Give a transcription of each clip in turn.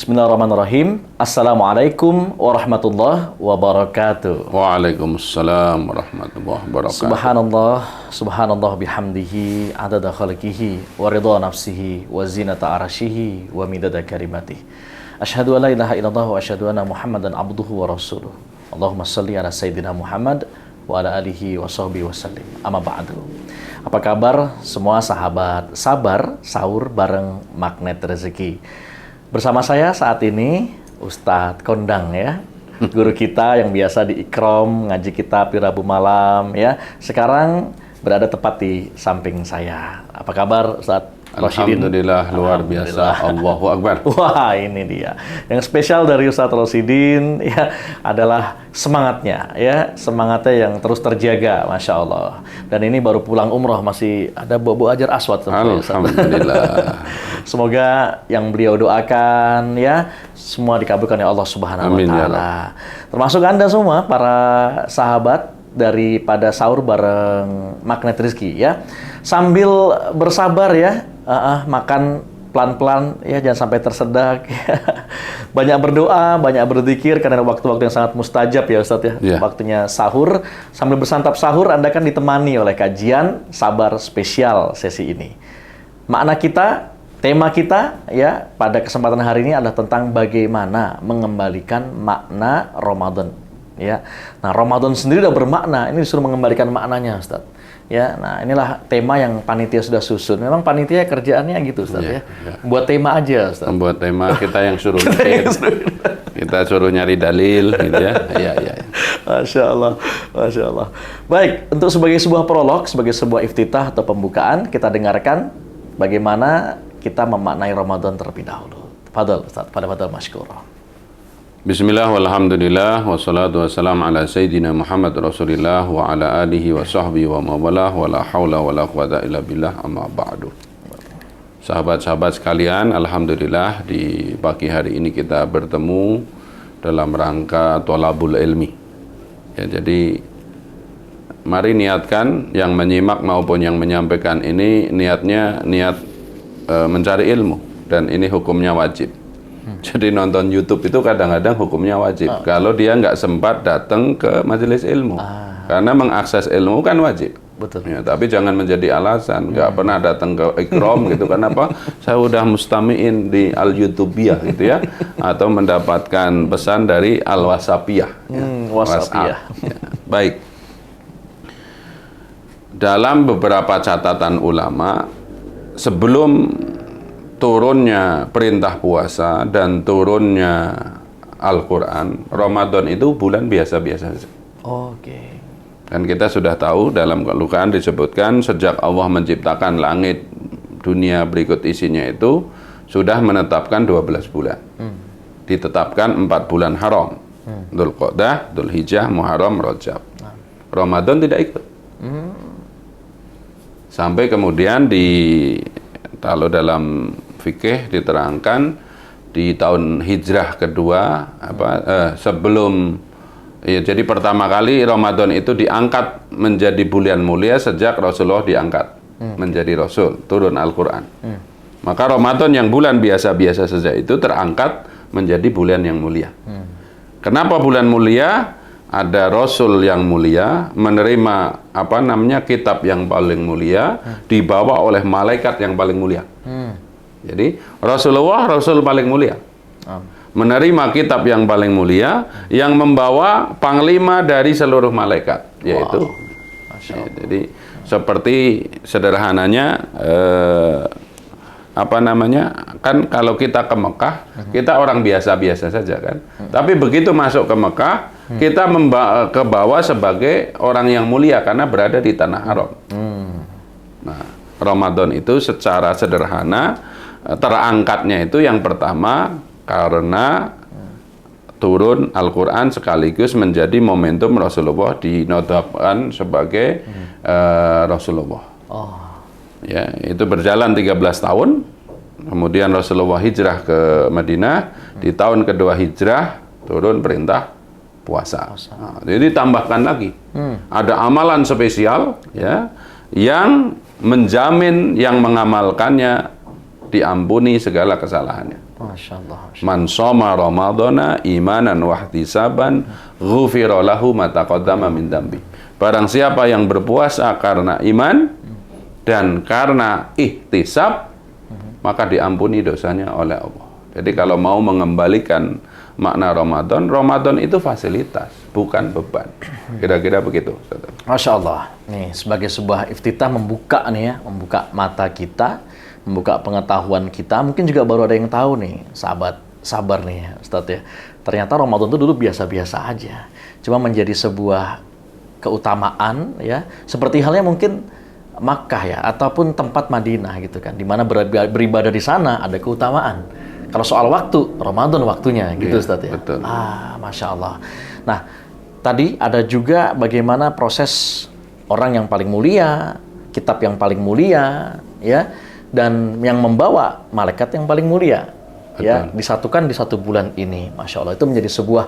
Bismillahirrahmanirrahim. Assalamualaikum warahmatullahi wabarakatuh. Waalaikumsalam warahmatullahi wabarakatuh. Subhanallah, subhanallah bihamdihi, adada khalqihi, wa ridha nafsihi, wa zinata arashihi, wa midada kalimatih. Asyhadu an la ilaha illallah wa asyhadu anna Muhammadan abduhu wa rasuluh. Allahumma salli ala sayyidina Muhammad wa ala alihi wa sahbihi wa sallim. Amma ba'du. Apa kabar semua sahabat sabar sahur bareng Magnet Rezeki? Bersama saya saat ini Ustadz Kondang ya, guru kita yang biasa di Ikrom ngaji kita di Rabu malam ya. Sekarang berada tepat di samping saya. Apa kabar Ustadz Rosidin? Alhamdulillah, luar biasa. Allahu Akbar. Wah, ini dia. Yang spesial dari Ustadz Rosidin ya adalah semangatnya ya, semangatnya yang terus terjaga, Masya Allah. Dan ini baru pulang umroh, masih ada bau-bau ajar aswad. Alhamdulillah. Semoga yang beliau doakan ya semua dikabulkan oleh Allah Subhanahu wa taala. Termasuk Anda semua para sahabat daripada sahur bareng Magnet Rezeki ya. Sambil bersabar ya, makan pelan-pelan ya, jangan sampai tersedak ya. Banyak berdoa, banyak berzikir karena waktu-waktu yang sangat mustajab ya Ustadz ya. Yeah. Waktunya sahur, sambil bersantap sahur Anda kan ditemani oleh kajian sabar spesial sesi ini. Makna kita, tema kita ya pada kesempatan hari ini adalah tentang bagaimana mengembalikan makna Ramadan ya. Nah, Ramadan sendiri udah bermakna, ini disuruh mengembalikan maknanya Ustaz. Ya, nah inilah tema yang panitia sudah susun. Memang panitia kerjaannya gitu Ustaz ya. Buat tema aja Ustaz. Membuat tema, kita yang suruh kita suruh nyari dalil gitu ya. Iya. Masya Allah, Masya Allah. Baik, untuk sebagai sebuah prolog, sebagai sebuah iftitah atau pembukaan, kita dengarkan bagaimana kita memaknai Ramadan terlebih dahulu. Fadal Ustaz, pada masykurah. Bismillah walhamdulillah wassalatu wassalamu ala sayyidina Muhammad Rasulillah wa ala alihi wa sahbihi wa mawalah wa la hawla wa la quwata illa billah amma ba'du. Sahabat-sahabat sekalian, alhamdulillah di pagi hari ini kita bertemu dalam rangka thalabul ilmi. Ya, jadi mari niatkan yang menyimak maupun yang menyampaikan ini niatnya niat mencari ilmu, dan ini hukumnya wajib. Jadi nonton YouTube itu kadang-kadang hukumnya wajib. Kalau dia nggak sempat datang ke majelis ilmu, karena mengakses ilmu kan wajib. Betul. Ya, tapi jangan menjadi alasan nggak pernah datang ke Ikrom gitu. Kenapa? Saya udah mustamiin di Al YouTubiyah gitu ya, atau mendapatkan pesan dari Al Wasapiyah. Wasapiyah. Ya. Baik. Dalam beberapa catatan ulama, sebelum turunnya perintah puasa dan turunnya Al-Quran, Ramadan itu bulan biasa-biasa saja. Oke. Dan kita sudah tahu dalam Al-Quran disebutkan sejak Allah menciptakan langit dunia berikut isinya itu sudah menetapkan 12 bulan. Ditetapkan 4 bulan haram. Dzulqa'dah, Dzulhijjah, Muharram, Rajab. Ramadan tidak ikut. Sampai kemudian kalau dalam fikih diterangkan di tahun hijrah kedua sebelum ya, jadi pertama kali Ramadan itu diangkat menjadi bulan mulia sejak Rasulullah diangkat menjadi Rasul, turun Al-Quran. Maka Ramadan yang bulan biasa-biasa saja itu terangkat menjadi bulan yang mulia. Kenapa bulan mulia? Ada Rasul yang mulia menerima kitab yang paling mulia dibawa oleh malaikat yang paling mulia. Jadi Rasulullah Rasul paling mulia menerima kitab yang paling mulia yang membawa panglima dari seluruh malaikat, yaitu jadi seperti sederhananya kan kalau kita ke Mekah kita orang biasa-biasa saja kan, tapi begitu masuk ke Mekah kita ke bawah sebagai orang yang mulia karena berada di tanah haram. Nah, Ramadan itu secara sederhana terangkatnya itu yang pertama karena turun Al-Quran sekaligus menjadi momentum Rasulullah dinodapkan sebagai Rasulullah. Ya, itu berjalan 13 tahun. Kemudian Rasulullah hijrah ke Madinah. Di tahun kedua hijrah turun perintah puasa. Nah, jadi tambahkan lagi. Ada amalan spesial ya yang menjamin yang mengamalkannya diampuni segala kesalahannya. Masya Allah. Man shoma ramadhana imanan wahtisaban ghufira lahu ma taqaddama min dambi. Barang siapa yang berpuasa karena iman dan karena ihtisab, maka diampuni dosanya oleh Allah. Jadi kalau mau mengembalikan makna Ramadan, Ramadan itu fasilitas, bukan beban. Kira-kira begitu. Masya Allah. Nih, sebagai sebuah iftitah membuka nih ya, membuka mata kita, membuka pengetahuan kita. Mungkin juga baru ada yang tahu nih, sahabat sabar nih ya, Ustadz ya. Ternyata Ramadan itu dulu biasa-biasa aja. Cuma menjadi sebuah keutamaan ya, seperti halnya mungkin Makkah ya, ataupun tempat Madinah gitu kan, di mana beribadah di sana ada keutamaan. Kalau soal waktu, Ramadan waktunya gitu, Iya, Ustadz ya. betul. Masya Allah. Nah, tadi ada juga bagaimana proses orang yang paling mulia, kitab yang paling mulia, ya, dan yang membawa malaikat yang paling mulia, ya, disatukan di satu bulan ini, Masya Allah. Itu menjadi sebuah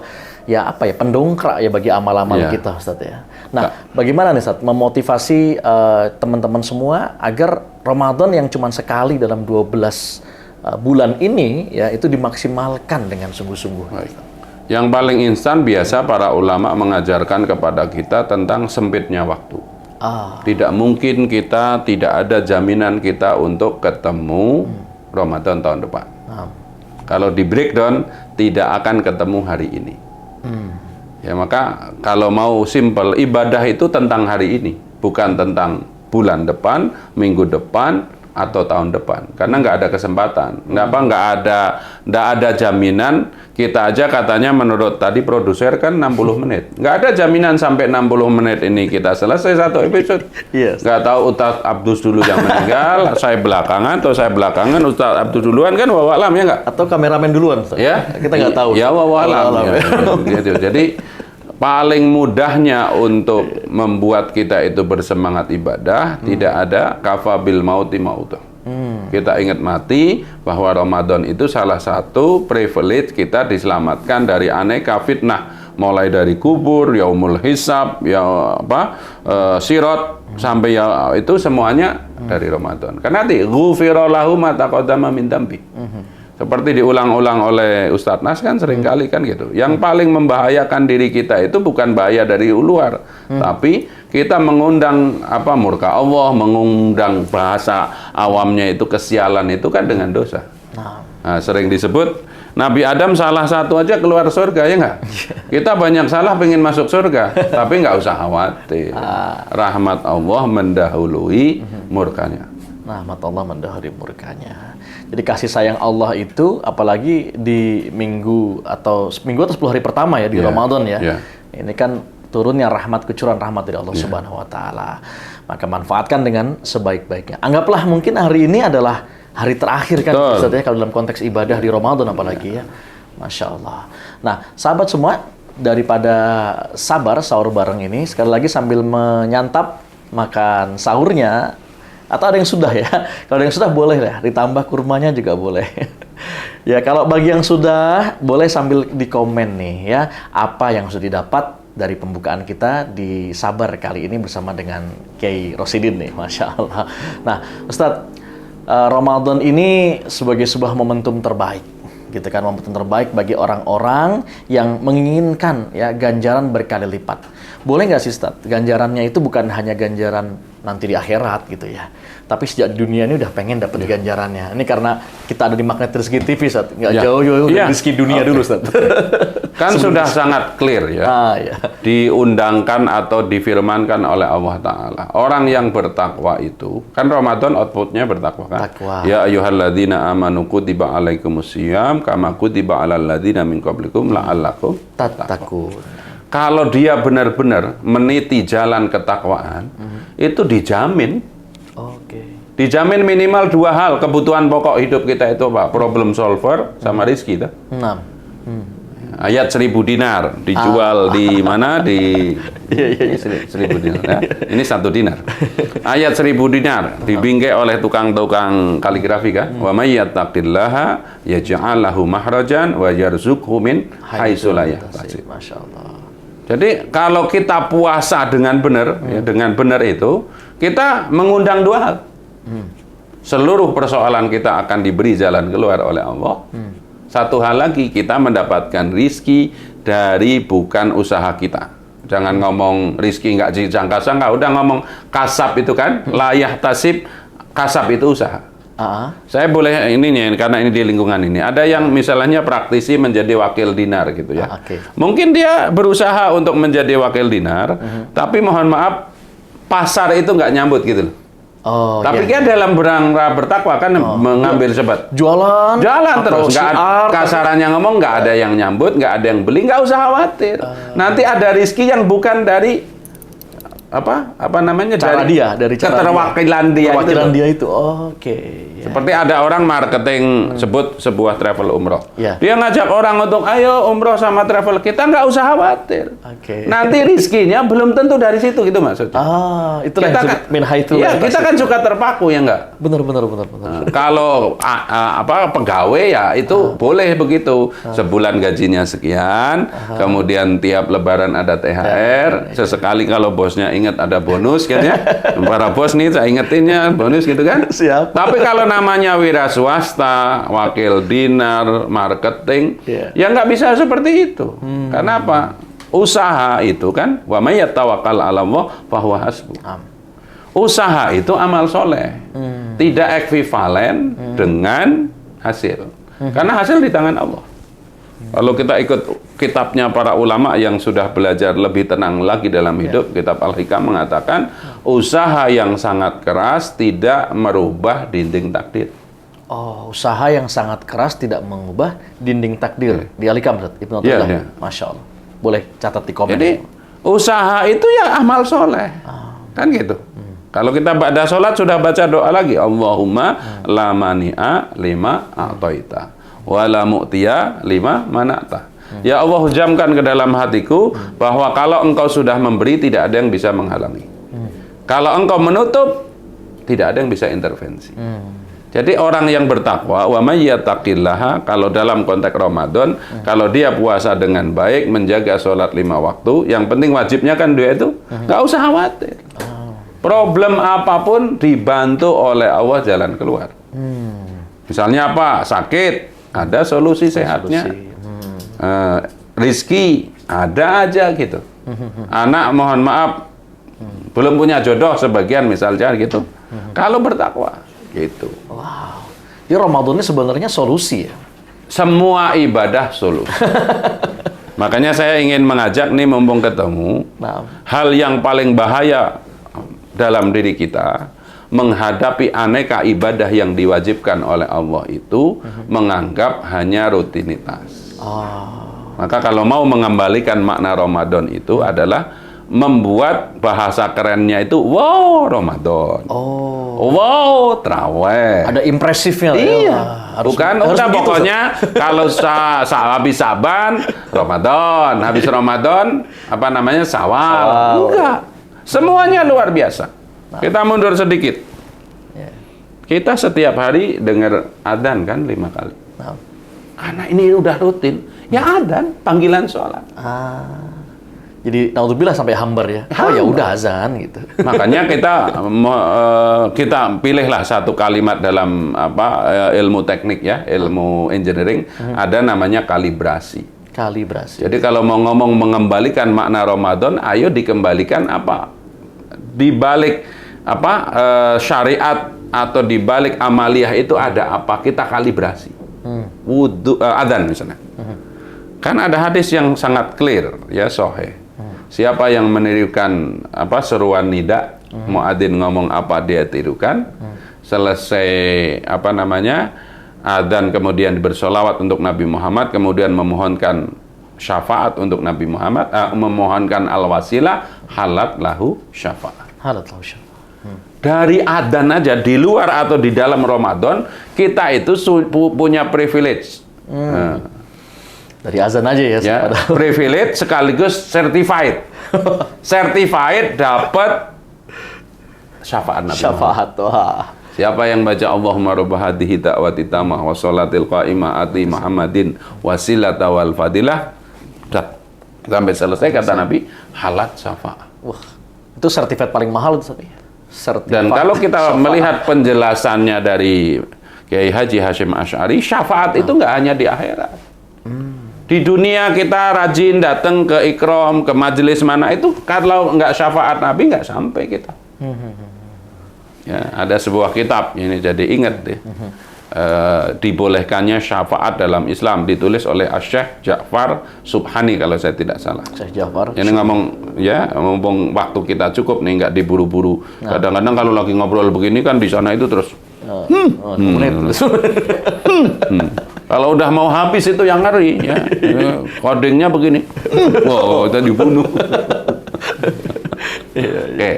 ya apa ya, pendongkrak ya bagi amal-amal kita, Ustadz ya. Nah, bagaimana nih, Ustadz, memotivasi teman-teman semua agar Ramadan yang cuma sekali dalam 12 bulan ini ya itu dimaksimalkan dengan sungguh-sungguh. Yang paling instan biasa para ulama mengajarkan kepada kita tentang sempitnya waktu. Tidak mungkin kita tidak ada jaminan kita untuk ketemu Ramadan tahun depan. Kalau di breakdown tidak akan ketemu hari ini. Ya maka kalau mau simple, ibadah itu tentang hari ini, bukan tentang bulan depan, minggu depan, atau tahun depan, karena nggak ada kesempatan. Nggak ada jaminan. Kita aja katanya menurut tadi produser kan 60 menit. Nggak ada jaminan sampai 60 menit ini kita selesai satu episode. Yes. Nggak tahu Ustaz Abdus dulu yang meninggal, saya belakangan, atau saya belakangan, Ustaz Abdus duluan, kan wallahu alam ya nggak? Atau kameramen duluan, Ustaz? Ya, kita nggak tahu. Ya wallahu alam. Ya, gitu. Jadi paling mudahnya untuk membuat kita itu bersemangat ibadah, tidak ada kafabil mauti mautuh. Kita ingat mati bahwa Ramadan itu salah satu privilege kita diselamatkan dari aneka fitnah, mulai dari kubur, yaumul hisab, sirat, sampai ya itu semuanya dari Ramadan. Karena nanti ghufira lahu ma taqaddama min dambi. Seperti diulang-ulang oleh Ustadz Nas kan seringkali kan gitu. Yang paling membahayakan diri kita itu bukan bahaya dari luar, tapi kita mengundang murka Allah, mengundang bahasa awamnya itu kesialan itu kan dengan dosa. Nah, sering disebut Nabi Adam salah satu aja keluar surga, ya nggak? Kita banyak salah pengen masuk surga, tapi nggak usah khawatir. Rahmat Allah mendahului murkanya. Rahmat Allah mendahului murkanya. Jadi kasih sayang Allah itu apalagi di minggu atau 10 hari pertama ya di Ramadan ya. Ini kan turunnya rahmat, kecurangan rahmat dari Allah Subhanahu wa taala. Maka manfaatkan dengan sebaik-baiknya. Anggaplah mungkin hari ini adalah hari terakhir kan Ustaz ya, kalau dalam konteks ibadah di Ramadan apalagi ya. Masya Allah. Nah, sahabat semua, daripada sabar sahur bareng ini, sekali lagi sambil menyantap makan sahurnya, atau ada yang sudah ya, kalau ada yang sudah boleh ya, ditambah kurmanya juga boleh. Ya, kalau bagi yang sudah, boleh sambil di komen nih ya, apa yang sudah didapat dari pembukaan kita di Sabar kali ini bersama dengan Kiai Rosidin nih, Masya Allah. Nah, Ustadz, Ramadan ini sebagai sebuah momentum terbaik, gitu kan, momentum terbaik bagi orang-orang yang menginginkan ya ganjaran berkali lipat. Boleh nggak sih, Ustadz, ganjarannya itu bukan hanya ganjaran nanti di akhirat gitu ya, tapi sejak di dunia ini udah pengen dapat ganjarannya. Ini karena kita ada di Magnet Rezeki TV, Ustadz, nggak jauh-jauh dari rezeki dunia dulu, Ustadz. Kan sudah sangat clear ya, diundangkan atau difirmankan oleh Allah Ta'ala. Orang yang bertakwa itu, kan Ramadan outputnya bertakwa kan? Takwa. Ya ayyuhalladzina amanu kutiba alaikumusiyam kama kutiba alal ladzina min qablikum la'allakum tattaqun. Kalau dia benar-benar meniti jalan ketakwaan, itu dijamin. Dijamin minimal 2 hal kebutuhan pokok hidup kita itu apa? Problem solver sama rizki. Ayat 1000 dinar dijual di mana? Di 1000 dinar. Ya. Ini 1 dinar. Ayat 1000 dinar dibingkai oleh tukang-tukang kaligrafi kan? Wa may yattaqillaha yaj'al lahu mahrajan wa yarzuqhu min haitsu la yahtasib. Masyaallah. Jadi kalau kita puasa dengan benar, ya, dengan benar itu kita mengundang 2 hal. seluruh persoalan kita akan diberi jalan keluar oleh Allah. Satu hal lagi, kita mendapatkan rizki dari bukan usaha kita. Jangan ngomong rizki nggak dijangka-jangka, udah ngomong kasab itu kan, layah tasib, kasab itu usaha. Saya boleh ini nih, karena ini di lingkungan ini. Ada yang misalnya praktisi menjadi wakil dinar gitu ya. Mungkin dia berusaha untuk menjadi wakil dinar, tapi mohon maaf, pasar itu nggak nyambut gitu loh. Tapi dia dalam berangka bertakwa kan mengambil sebat. Jualan terus, kasarannya ngomong nggak ada yang nyambut, nggak ada yang beli, nggak usah khawatir. Nanti ada rizki yang bukan dari apa namanya, dari keterwakilan dia itu. Seperti ada orang marketing sebut sebuah travel umroh. Dia ngajak orang untuk ayo umroh sama travel, kita nggak usah khawatir. Nanti rizkinya belum tentu dari situ gitu maksudnya. Itulah kita kan min haitsu. Kita kan suka terpaku ya enggak? Benar. Kalau pegawai ya itu boleh begitu. Sebulan gajinya sekian, kemudian tiap lebaran ada THR, sesekali kalau bosnya ingat ada bonus kan ya. Para bos nih saya ingetinnya bonus gitu kan. Siap. Tapi kalau namanya wira swasta, wakil dinar, marketing, ya nggak bisa seperti itu. Karena apa? Usaha itu kan, wa may yatawakkal 'ala Allah fahuwa hasbuh. Usaha itu amal soleh, tidak ekvivalen dengan hasil. Karena hasil di tangan Allah. Kalau kita ikut kitabnya para ulama yang sudah belajar lebih tenang lagi dalam hidup, kitab Al-Hikam mengatakan, usaha yang sangat keras tidak merubah dinding takdir. Usaha yang sangat keras tidak mengubah dinding takdir. Di Al-Hikam, Ibnu Athaillah. Masya Allah. Boleh catat di komen. Jadi, usaha itu ya amal soleh. Kan gitu. Kalau kita ba'da sholat sudah baca doa lagi, Allahumma la mani'a lima a'taita wala mu'tiya lima mana'ta. Ya Allah, hujamkan ke dalam hatiku bahwa kalau engkau sudah memberi, tidak ada yang bisa menghalangi. Kalau engkau menutup, tidak ada yang bisa intervensi. Jadi orang yang bertakwa, wa may yattaqillaha, kalau dalam konteks Ramadan, kalau dia puasa dengan baik, menjaga sholat 5 waktu, yang penting wajibnya kan dia itu, nggak usah khawatir. Problem apapun dibantu oleh Allah jalan keluar. Misalnya apa? Sakit, ada solusi sehatnya. Rizki ada aja gitu. Anak mohon maaf belum punya jodoh sebagian misalnya gitu. Kalau bertakwa gitu. Wow. Ya Ramadan ini sebenarnya solusi ya. Semua ibadah solusi. Makanya saya ingin mengajak nih mumpung ketemu, hal yang paling bahaya dalam diri kita menghadapi aneka ibadah yang diwajibkan oleh Allah itu menganggap hanya rutinitas. Maka kalau mau mengembalikan makna Ramadan itu adalah membuat bahasa kerennya itu wow Ramadan. Wow traweh. Ada impresifnya. Iya. Bukan udah pokoknya kalau habis Saban Ramadan, habis Ramadan apa namanya Syawal. Enggak. Semuanya luar biasa. Kita mundur sedikit. Kita setiap hari dengar adzan kan 5 kali. Karena ini udah rutin. Ya adzan, panggilan sholat. Jadi naudzubillah sampai hambar ya. Ya udah azan gitu. Makanya kita pilihlah satu kalimat dalam ilmu teknik ya, ilmu engineering, ada namanya kalibrasi. Jadi kalau mau ngomong mengembalikan makna Ramadan, ayo dikembalikan apa? Di balik syariat atau di balik amaliyah itu ada apa? Kita kalibrasi. Wudu, adzan misalnya. Kan ada hadis yang sangat clear ya, sahih. Siapa yang menirukan seruan nida, muadzin ngomong apa dia tirukan. Selesai adzan kemudian bersolawat untuk Nabi Muhammad, kemudian memohonkan syafaat untuk Nabi Muhammad, memohonkan al-wasilah, halat lahu syafaat. Dari adzan aja di luar atau di dalam Ramadan kita itu punya privilege. Dari azan aja ya. Privilege sekaligus certified. Certified dapat syafaat Nabi Muhammad. Siapa yang baca Allahumma rabb hadhihi da'wati tamah wa sholatil qa'imah ati Muhammadin wasilata wal fadilah, sampai selesai kata Nabi halat syafaat. Wah, itu sertifikat paling mahal itu. Dan kalau kita melihat penjelasannya dari Kiai Haji Hashim Asy'ari, syafaat itu nggak hanya di akhirat. Di dunia kita rajin datang ke ikram, ke majelis mana itu, kalau nggak syafaat Nabi nggak sampai kita. Ya, ada sebuah kitab ini, jadi ingat deh. Dibolehkannya syafaat dalam Islam, ditulis oleh Syekh Ja'far Subhani kalau saya tidak salah. Syekh Ja'far. Ini ngomong ya, ngomong waktu kita cukup nih, nggak diburu-buru. Kadang-kadang kalau lagi ngobrol begini kan di sana itu terus. Kalau udah mau habis itu yang ngeri ya. Codingnya begini. Wow, kita dibunuh. Oke.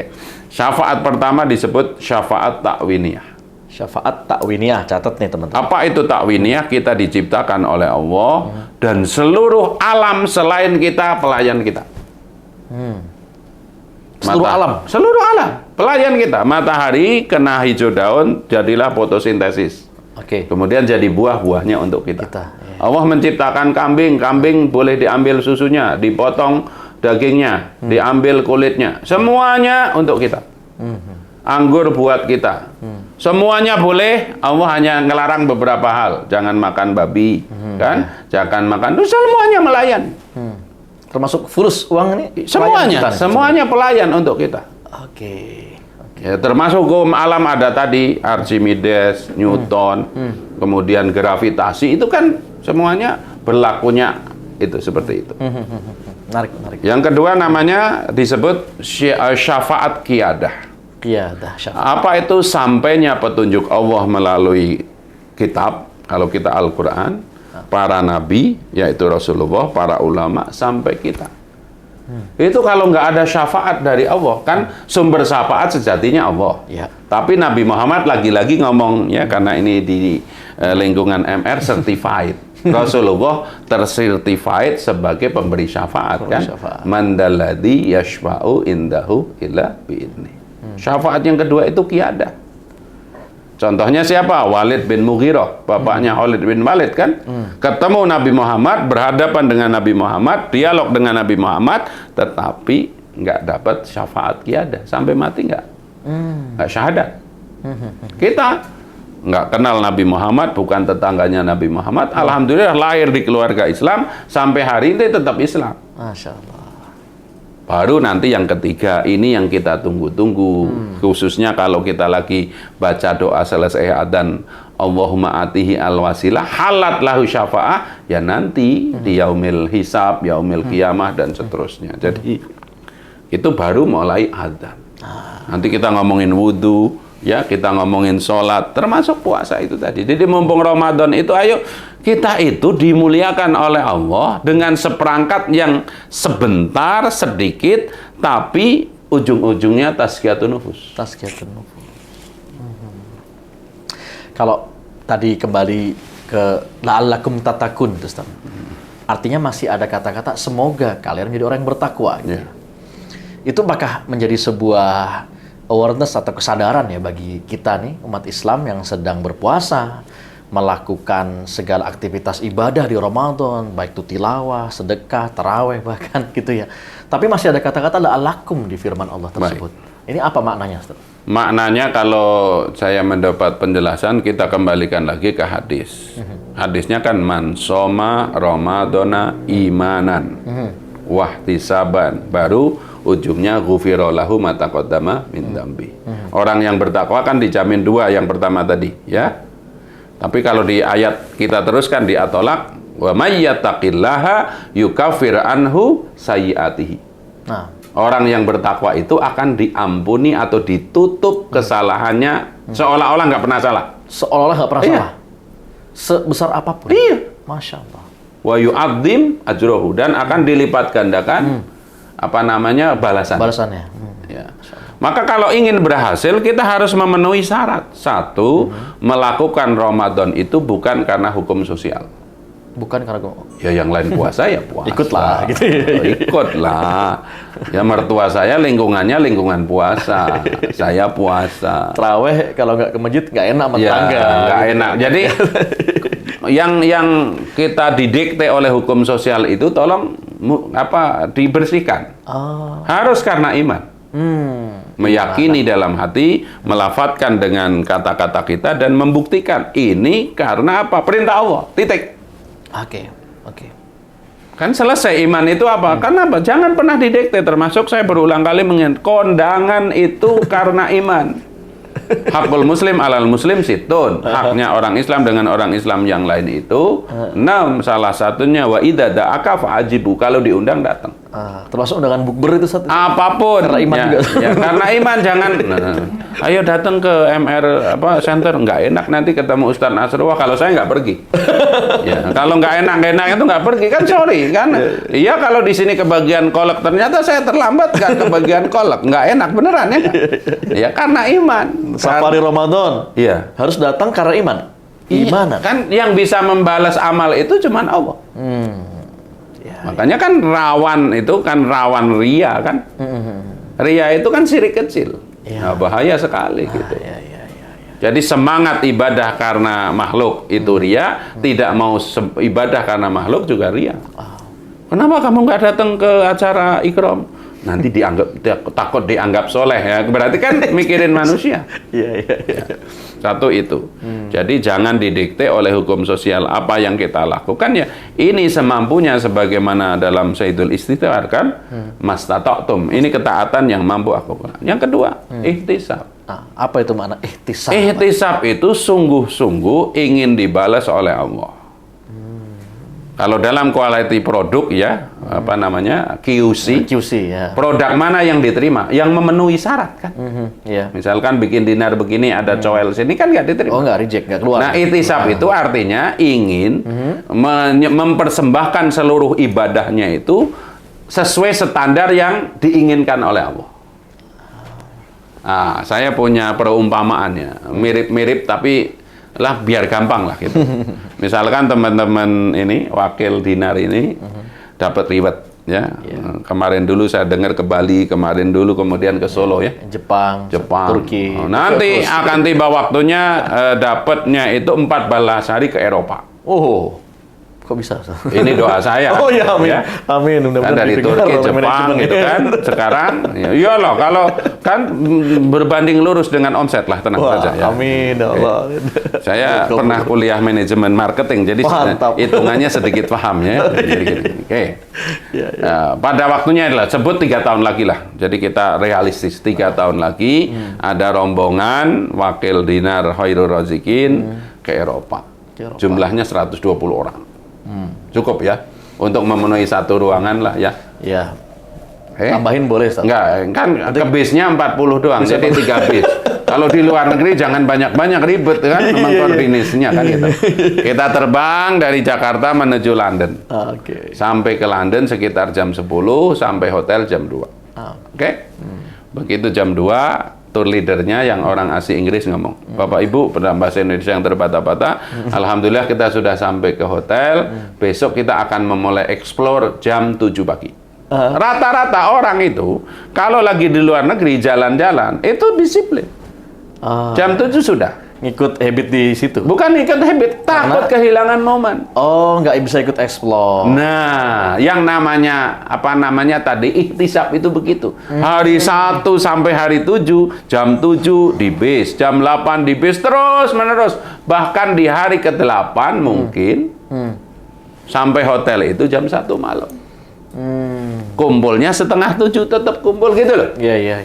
Syafaat pertama disebut syafaat ta'winiyah. Syafaat ta'winiyah, catat nih teman-teman. Apa itu ta'winiyah? Kita diciptakan oleh Allah dan seluruh alam selain kita pelayan kita. Seluruh alam? Seluruh alam, pelayan kita. Matahari kena hijau daun, jadilah fotosintesis. Oke. Kemudian jadi buah-buahnya untuk kita. Ya. Allah menciptakan kambing, kambing boleh diambil susunya, dipotong dagingnya, diambil kulitnya. Semuanya untuk kita. Anggur buat kita. Semuanya boleh, Allah hanya ngelarang beberapa hal. Jangan makan babi, kan? Jangan makan, itu semuanya melayan. Termasuk fulus uang ini? Semuanya pelayan untuk kita. Oke. Ya, termasuk hukum alam ada tadi, Archimedes, Newton, kemudian gravitasi, itu kan semuanya berlakunya itu seperti itu. Menarik. Yang kedua namanya disebut syafaat qiyadah. Apa itu? Sampainya petunjuk Allah melalui kitab, kalau kita Al-Quran, para nabi, yaitu Rasulullah, para ulama, sampai kita. Itu kalau nggak ada syafaat dari Allah, kan sumber syafaat sejatinya Allah. Ya. Tapi Nabi Muhammad lagi-lagi ngomong, ya karena ini di lingkungan MR certified. Rasulullah tersertified sebagai pemberi syafaat, kan? Man dalladzi yashfa'u indahu illa bi'idni. Syafaat yang kedua itu qiyadah. Contohnya siapa? Walid bin Mughirah, bapaknya Khalid bin Walid, kan? Ketemu Nabi Muhammad, berhadapan dengan Nabi Muhammad, dialog dengan Nabi Muhammad, tetapi nggak dapat syafaat qiyadah, sampai mati nggak syahadat. Kita nggak kenal Nabi Muhammad, bukan tetangganya Nabi Muhammad. Alhamdulillah lahir di keluarga Islam, sampai hari ini tetap Islam. Masya Allah. Baru nanti yang ketiga, ini yang kita tunggu-tunggu. Khususnya kalau kita lagi baca doa selesai adzan, Allahumma atihi al-wasilah, halat lahu syafa'ah, ya nanti di yaumil hisab, yaumil qiyamah, dan seterusnya. Jadi itu baru mulai adzan. Nanti kita ngomongin wudhu, ya kita ngomongin sholat, termasuk puasa itu tadi. Jadi mumpung Ramadan itu, ayo kita itu dimuliakan oleh Allah dengan seperangkat yang sebentar, sedikit, tapi ujung-ujungnya tazkiyatun nufus. Tazkiyatun nufus. Kalau tadi kembali ke la'allakum tatakun, Ustaz. Artinya masih ada kata-kata semoga kalian menjadi orang yang bertakwa. Gitu. Yeah. Itu apakah menjadi sebuah awareness atau kesadaran ya bagi kita nih umat Islam yang sedang berpuasa, melakukan segala aktivitas ibadah di Ramadan, baik itu tilawah, sedekah, taraweh bahkan gitu ya. Tapi masih ada kata-kata la'allakum di firman Allah tersebut. Baik. Ini apa maknanya, Ustaz? Maknanya kalau saya mendapat penjelasan, kita kembalikan lagi ke hadis. Hadisnya kan man soma ramadana imanan wahtisaban, baru ujungnya ghufira lahu ma taqaddama min dzambi. Orang yang bertakwa kan dijamin dua, yang pertama tadi, ya. Tapi kalau di ayat kita teruskan di At-Tolaq, wa may yattaqillaha yukaffir anhu sayyiatihi. Nah, orang yang bertakwa itu akan diampuni atau ditutup kesalahannya seolah-olah nggak pernah salah. Seolah-olah nggak pernah salah. Sebesar apapun. Iya. Masya Allah. Wa yu'adzim ajrohu, dan akan dilipat gandakan balasannya. Ya. Maka kalau ingin berhasil, kita harus memenuhi syarat. Satu, melakukan Ramadan itu bukan karena hukum sosial. Bukan karena ya yang lain puasa ya puasa. Ikutlah gitu. Ikutlah. Ya mertua saya lingkungannya lingkungan puasa. Saya puasa. Taraweh kalau nggak ke masjid nggak enak sama tetangga. Nggak enak. Jadi yang kita didikte oleh hukum sosial itu tolong dibersihkan. Harus karena iman. Meyakini dalam hati, melafadzkan dengan kata-kata kita dan membuktikan ini karena apa? Perintah Allah. Titik. Oke. Kan selesai iman itu apa? Karena apa? Jangan pernah didikte. Termasuk saya berulang kali mengingat kondangan itu karena iman. Hakul muslim alal muslim situn. Haknya orang Islam dengan orang Islam yang lain itu. Salah satunya wa idza da'aka fa'ajibu. Kalau diundang datang. Termasuk undangan bukber itu satu. Apapun. Karena iman juga. Karena iman jangan. Ayo datang ke MR Center, nggak enak nanti ketemu Ustadz Nasrullah kalau saya nggak pergi. Kalau nggak enak itu nggak pergi kan sorry kan. Iya kalau di sini kebagian kolak ternyata saya terlambat nggak kebagian kolak, nggak enak beneran ya. Ya karena iman. Safari Ramadan. Iya. Harus datang karena iman. Imanan. Kan yang bisa membalas amal itu cuma Allah. Makanya kan rawan ria kan. Ria itu kan syirik kecil. Nah, bahaya sekali gitu. Jadi semangat ibadah karena makhluk itu ria, tidak mau ibadah karena makhluk juga ria. Kenapa kamu nggak datang ke acara ikram? Nanti takut dianggap soleh ya. Berarti kan mikirin manusia. Satu itu. Jadi jangan didikte oleh hukum sosial apa yang kita lakukan ya. Ini semampunya sebagaimana dalam Sayyidul Istighfar kan. Mastata'tum. Ini ketaatan yang mampu aku lakukan. Yang kedua, ihtisab. Apa itu makna ihtisab? Ihtisab itu sungguh-sungguh ingin dibalas oleh Allah. Kalau dalam quality produk ya, QC ya. Produk mana yang diterima? Yang memenuhi syarat kan? Misalkan bikin dinar begini ada coel sini kan nggak diterima. Oh nggak reject, nggak keluar. Nah ihtisab itu artinya ingin mempersembahkan seluruh ibadahnya itu sesuai standar yang diinginkan oleh Allah. Saya punya perumpamaannya, mirip-mirip tapi biar gampang lah gitu. Misalkan teman-teman ini wakil dinar ini dapat ribet ya. Kemarin dulu saya dengar ke Bali, kemarin dulu kemudian ke Solo ya. Jepang, Turki. Nanti akan tiba waktunya dapatnya itu 14 hari ke Eropa. Kok bisa? Ini doa saya. Oh ya, amin. Ya. Amin. Kan dari Turki, Jepang gitu kan. Sekarang, ya loh, kalau kan berbanding lurus dengan omset lah, tenang saja. Ya. Amin, Allah. Saya pernah kuliah manajemen marketing, jadi hitungannya sedikit paham ya. Pada waktunya adalah sebut 3 tahun lagi lah. Jadi kita realistis 3 tahun lagi ada rombongan wakil dinar Khairul Razikin ke Eropa. Jumlahnya 120 orang. Cukup ya untuk memenuhi satu ruangan lah ya. Tambahin boleh Ustaz? Enggak, kan ke bisnya 40 doang, jadi 3 bis. Kalau di luar negeri jangan banyak-banyak ribet kan, mengkoordinasinya kan gitu. Kita terbang dari Jakarta menuju London. Sampai ke London sekitar jam 10, sampai hotel jam 2. Begitu jam 2, tour leadernya yang orang asli Inggris ngomong, Bapak Ibu dalam bahasa Indonesia yang terbata-bata, alhamdulillah kita sudah sampai ke hotel, besok kita akan memulai explore jam 7 pagi. Rata-rata orang itu, kalau lagi di luar negeri jalan-jalan, itu disiplin. Jam 7 sudah. Ngikut habit di situ? Bukan ngikut habit, takut kehilangan momen. Nggak bisa ikut explore. Nah, yang namanya tadi ihtisab itu begitu. Hari 1 sampai hari 7, jam 7 di bis, jam 8 di bis terus menerus. Bahkan di hari ke-8 mungkin sampai hotel itu jam 1 malam. Kumpulnya setengah 7 tetap kumpul gitu loh. Iya.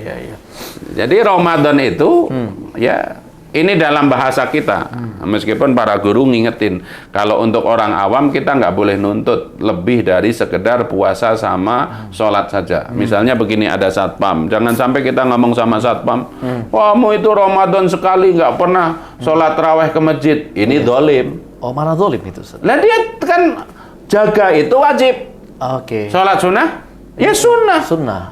Jadi Ramadan itu ya ini dalam bahasa kita, meskipun para guru ngingetin, kalau untuk orang awam kita nggak boleh nuntut lebih dari sekedar puasa sama sholat saja. Misalnya begini, ada satpam, jangan sampai kita ngomong sama satpam, kamu itu Ramadan sekali nggak pernah sholat raweh ke masjid, ini dolim. Mana dolim itu? Lah dia kan jaga itu wajib. Sholat sunnah, ya sunnah.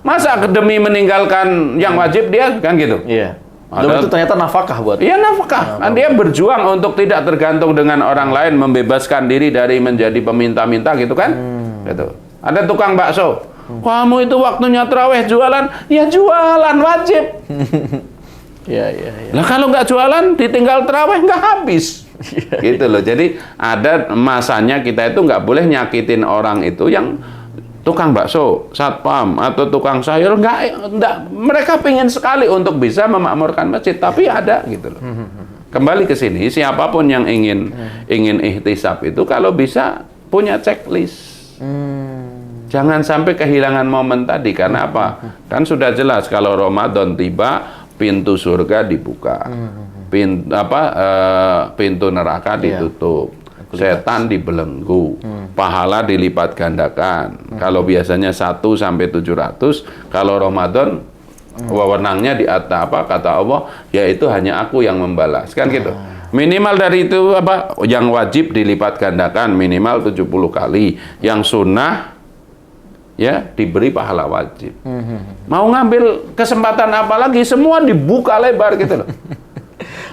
Masa demi meninggalkan yang wajib dia kan gitu? Iya. Itu ternyata nafkah buat. Iya nafkah. Dia berjuang untuk tidak tergantung dengan orang lain, membebaskan diri dari menjadi peminta-minta gitu kan? Gitu. Ada tukang bakso. Kamu itu waktunya tarawih jualan, ya jualan wajib. Iya. Lah kalau nggak jualan, ditinggal tarawih nggak habis. Gitu loh. Jadi ada masanya kita itu nggak boleh nyakitin orang itu yang tukang bakso, satpam, atau tukang sayur, enggak. Mereka pengen sekali untuk bisa memakmurkan masjid, tapi ada gitu loh. Kembali ke sini, siapapun yang ingin ihtisab itu kalau bisa punya checklist. Jangan sampai kehilangan momen tadi, karena apa? Kan sudah jelas kalau Ramadan tiba, pintu surga dibuka. Pintu neraka ditutup. Setan dibelenggu. Pahala dilipat gandakan. Kalau biasanya 1 sampai 700, kalau Ramadan wewenangnya di atas kata Allah, yaitu hanya aku yang membalas. Kan gitu. Minimal dari itu yang wajib dilipat gandakan minimal 70 kali. Yang sunnah ya diberi pahala wajib. Mau ngambil kesempatan apa lagi? Semua dibuka lebar gitu loh.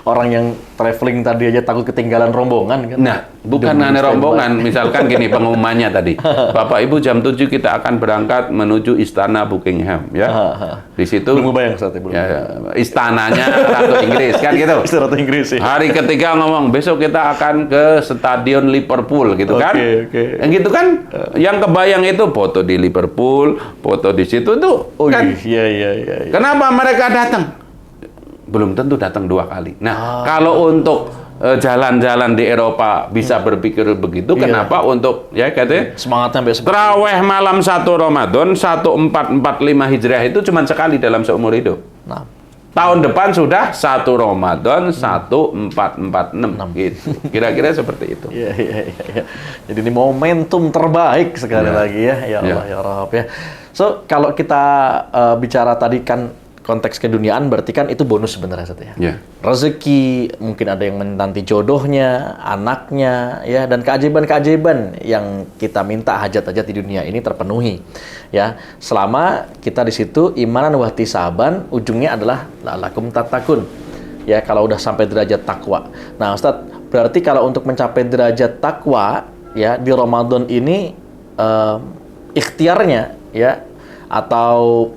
Orang yang traveling tadi aja takut ketinggalan rombongan kan? Nah, bukan hanya rombongan. Misalkan gini pengumumannya tadi. Bapak Ibu jam 7 kita akan berangkat menuju Istana Buckingham ya. Di situ belum bayang saat itu. Ya, istananya Ratu Inggris kan gitu. Ratu Inggris ya. Hari ketiga ngomong besok kita akan ke Stadion Liverpool gitu kan. Yang gitu kan. Yang kebayang itu foto di Liverpool, foto di situ tuh kan. Iya. Kenapa mereka datang? Belum tentu datang 2 kali. Nah, kalau untuk jalan-jalan di Eropa bisa berpikir begitu, kenapa untuk katanya semangatnya sampai terawih malam 1 Ramadan 1445 Hijriah itu cuma sekali dalam seumur hidup. Nah, tahun depan sudah 1 Ramadan 1446 gitu. Kira-kira seperti itu. Iya. Jadi ini momentum terbaik sekali lagi ya. Ya Allah ya Rabb ya. So, kalau kita bicara tadi kan konteks keduniaan berarti kan itu bonus sebenarnya Ustaz ya. Rezeki, mungkin ada yang menanti jodohnya, anaknya ya, dan keajaiban-keajaiban yang kita minta hajat-hajat di dunia ini terpenuhi. Ya, selama kita di situ imanan wa ihtisaban, ujungnya adalah la'allakum tattaqun. Ya, kalau udah sampai derajat takwa. Nah, Ustaz, berarti kalau untuk mencapai derajat takwa ya di Ramadan ini ikhtiarnya ya atau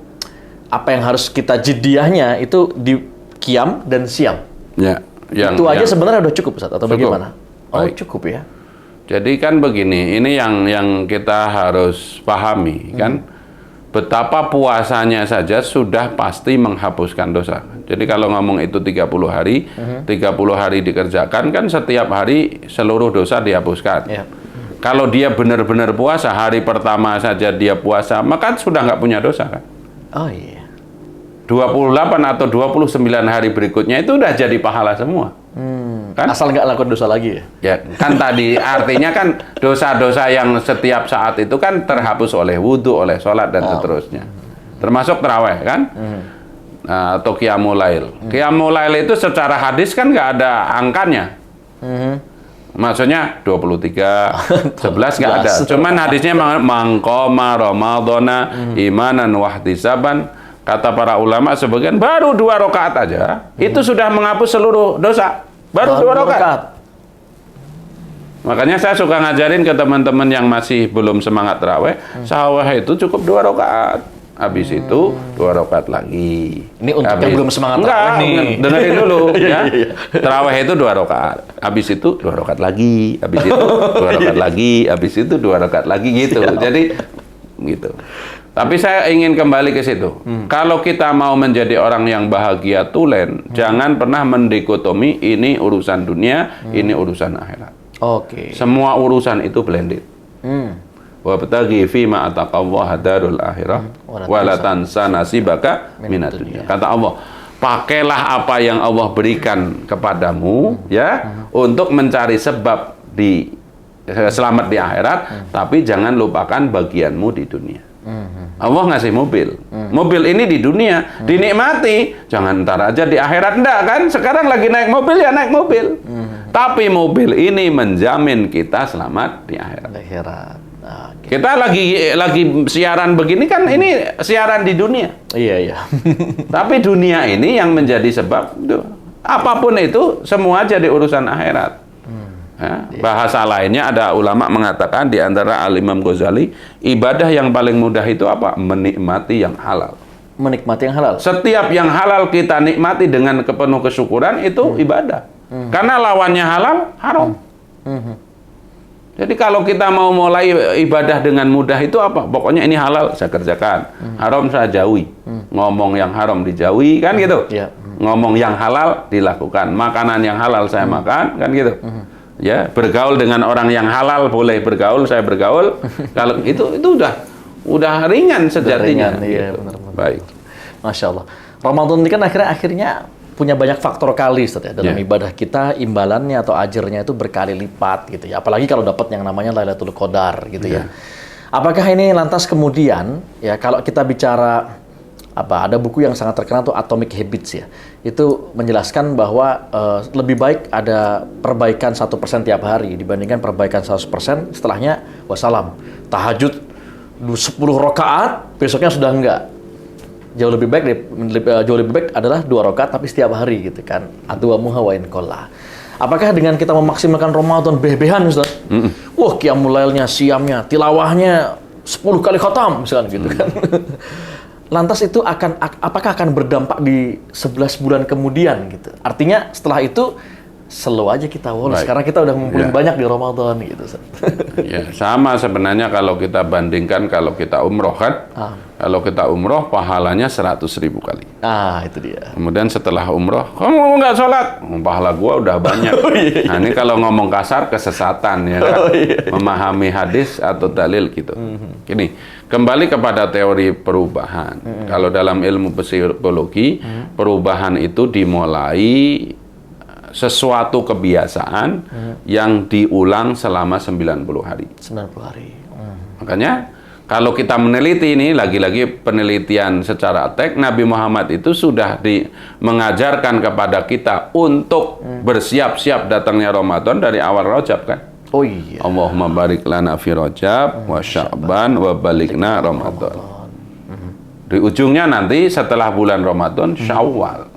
apa yang harus kita jediahnya itu di qiyam dan siam. Ya, itu aja sebenarnya udah cukup Ustaz atau bagaimana? Oh, cukup ya. Jadi kan begini, ini yang kita harus pahami kan, betapa puasanya saja sudah pasti menghapuskan dosa. Jadi kalau ngomong itu 30 hari, 30 hari dikerjakan kan setiap hari seluruh dosa dihapuskan. Kalau dia benar-benar puasa, hari pertama saja dia puasa, maka sudah nggak punya dosa kan? Oh iya. 28 atau 29 hari berikutnya itu udah jadi pahala semua. Kan? Asal nggak lakukan dosa lagi ya? Ya, kan tadi artinya kan dosa-dosa yang setiap saat itu kan terhapus oleh wudhu, oleh sholat dan seterusnya. Termasuk taraweh kan? Atau qiyamul lail. Qiyamul lail itu secara hadis kan nggak ada angkanya. Maksudnya 23, 11 nggak ada. Cuman hadisnya mangqoma ramadhana imanan wahtisaban. Kata para ulama sebagian baru 2 rakaat aja itu sudah menghapus seluruh dosa. Baru 2 rakaat. Makanya saya suka ngajarin ke teman-teman yang masih belum semangat tarawih, tarawih itu cukup 2 rakaat. Habis itu 2 rakaat lagi. Ini untuk yang belum semangat tarawih nih. Dengerin dulu ya. Tarawih itu 2 rakaat. Habis itu 2 rakaat lagi. Habis itu 2 rakaat lagi. Habis itu 2 rakaat lagi gitu. Jadi gitu. Tapi saya ingin kembali ke situ. Kalau kita mau menjadi orang yang bahagia tulen, jangan pernah mendikotomi ini urusan dunia, ini urusan akhirat. Oke. Semua urusan itu blended. Wabtaghi fima ataqallaha darul akhirah wa la tansa nasibaka minad dunya. Kata Allah, pakailah apa yang Allah berikan kepadamu ya untuk mencari sebab di selamat di akhirat, tapi jangan lupakan bagianmu di dunia. Allah ngasih mobil. Mobil ini di dunia dinikmati, jangan ntar aja di akhirat. Enggak kan? Sekarang lagi naik mobil ya naik mobil. Tapi mobil ini menjamin kita selamat di akhirat. Kita lagi siaran begini kan, ini siaran di dunia. Iya. Tapi dunia ini yang menjadi sebab apapun itu semua jadi urusan akhirat. Ya, bahasa lainnya ada ulama mengatakan di antara Al-Imam Ghazali, ibadah yang paling mudah itu apa? Menikmati yang halal. Menikmati yang halal. Setiap yang halal kita nikmati dengan penuh kesyukuran itu ibadah. Karena lawannya halal, haram. Jadi kalau kita mau mulai ibadah dengan mudah itu apa? Pokoknya ini halal saya kerjakan, haram saya jauhi. Ngomong yang haram dijauhi kan gitu. Ya. Ngomong yang halal dilakukan, makanan yang halal saya makan kan gitu. Ya, bergaul dengan orang yang halal boleh bergaul, saya bergaul. Kalau itu udah ringan sejatinya. Ringan, iya, Gitu. benar-benar. Baik. Masya Allah. Ramadan ini kan akhirnya punya banyak faktor kali Ustaz, ya, dalam Ya. ibadah kita, imbalannya atau ajarnya itu berkali lipat gitu ya. Apalagi kalau dapat yang namanya Lailatul Qadar gitu ya. Apakah ini lantas kemudian ya kalau kita bicara ada buku yang sangat terkenal tuh Atomic Habits ya. Itu menjelaskan bahwa lebih baik ada perbaikan 1% tiap hari dibandingkan perbaikan 100% setelahnya wassalam. Tahajud 10 rakaat besoknya sudah enggak. Jauh lebih baik adalah 2 rakaat tapi setiap hari gitu kan. Adwamuha wa in qalla. Apakah dengan kita memaksimalkan Ramadan bebehan Ustaz? Wah, qiyamul lailnya, siamnya, tilawahnya 10 kali khatam misalkan gitu kan. Lantas itu apakah akan berdampak di 11 bulan kemudian gitu. Artinya setelah itu slow aja kita karena kita udah ngumpulin banyak di Ramadan gitu. Ya, sama sebenarnya kalau kita bandingkan kalau kita umroh kan. Kalau kita umroh pahalanya 100.000 kali. Itu dia. Kemudian setelah umroh, kamu nggak sholat, pahala gua udah banyak. Nah ini kalau ngomong kasar kesesatan ya kan, memahami hadis atau dalil gitu. Gini, kembali kepada teori perubahan. Kalau dalam ilmu psikologi, perubahan itu dimulai sesuatu kebiasaan yang diulang selama 90 hari. 90 hari. Makanya kalau kita meneliti ini, lagi-lagi penelitian secara Nabi Muhammad itu sudah mengajarkan kepada kita untuk bersiap-siap datangnya Ramadan dari awal Rajab kan? Oh iya. Allahumma barik lana fi Rajab wa Sya'ban wa balikna Ramadan. Di ujungnya nanti setelah bulan Ramadan Syawal.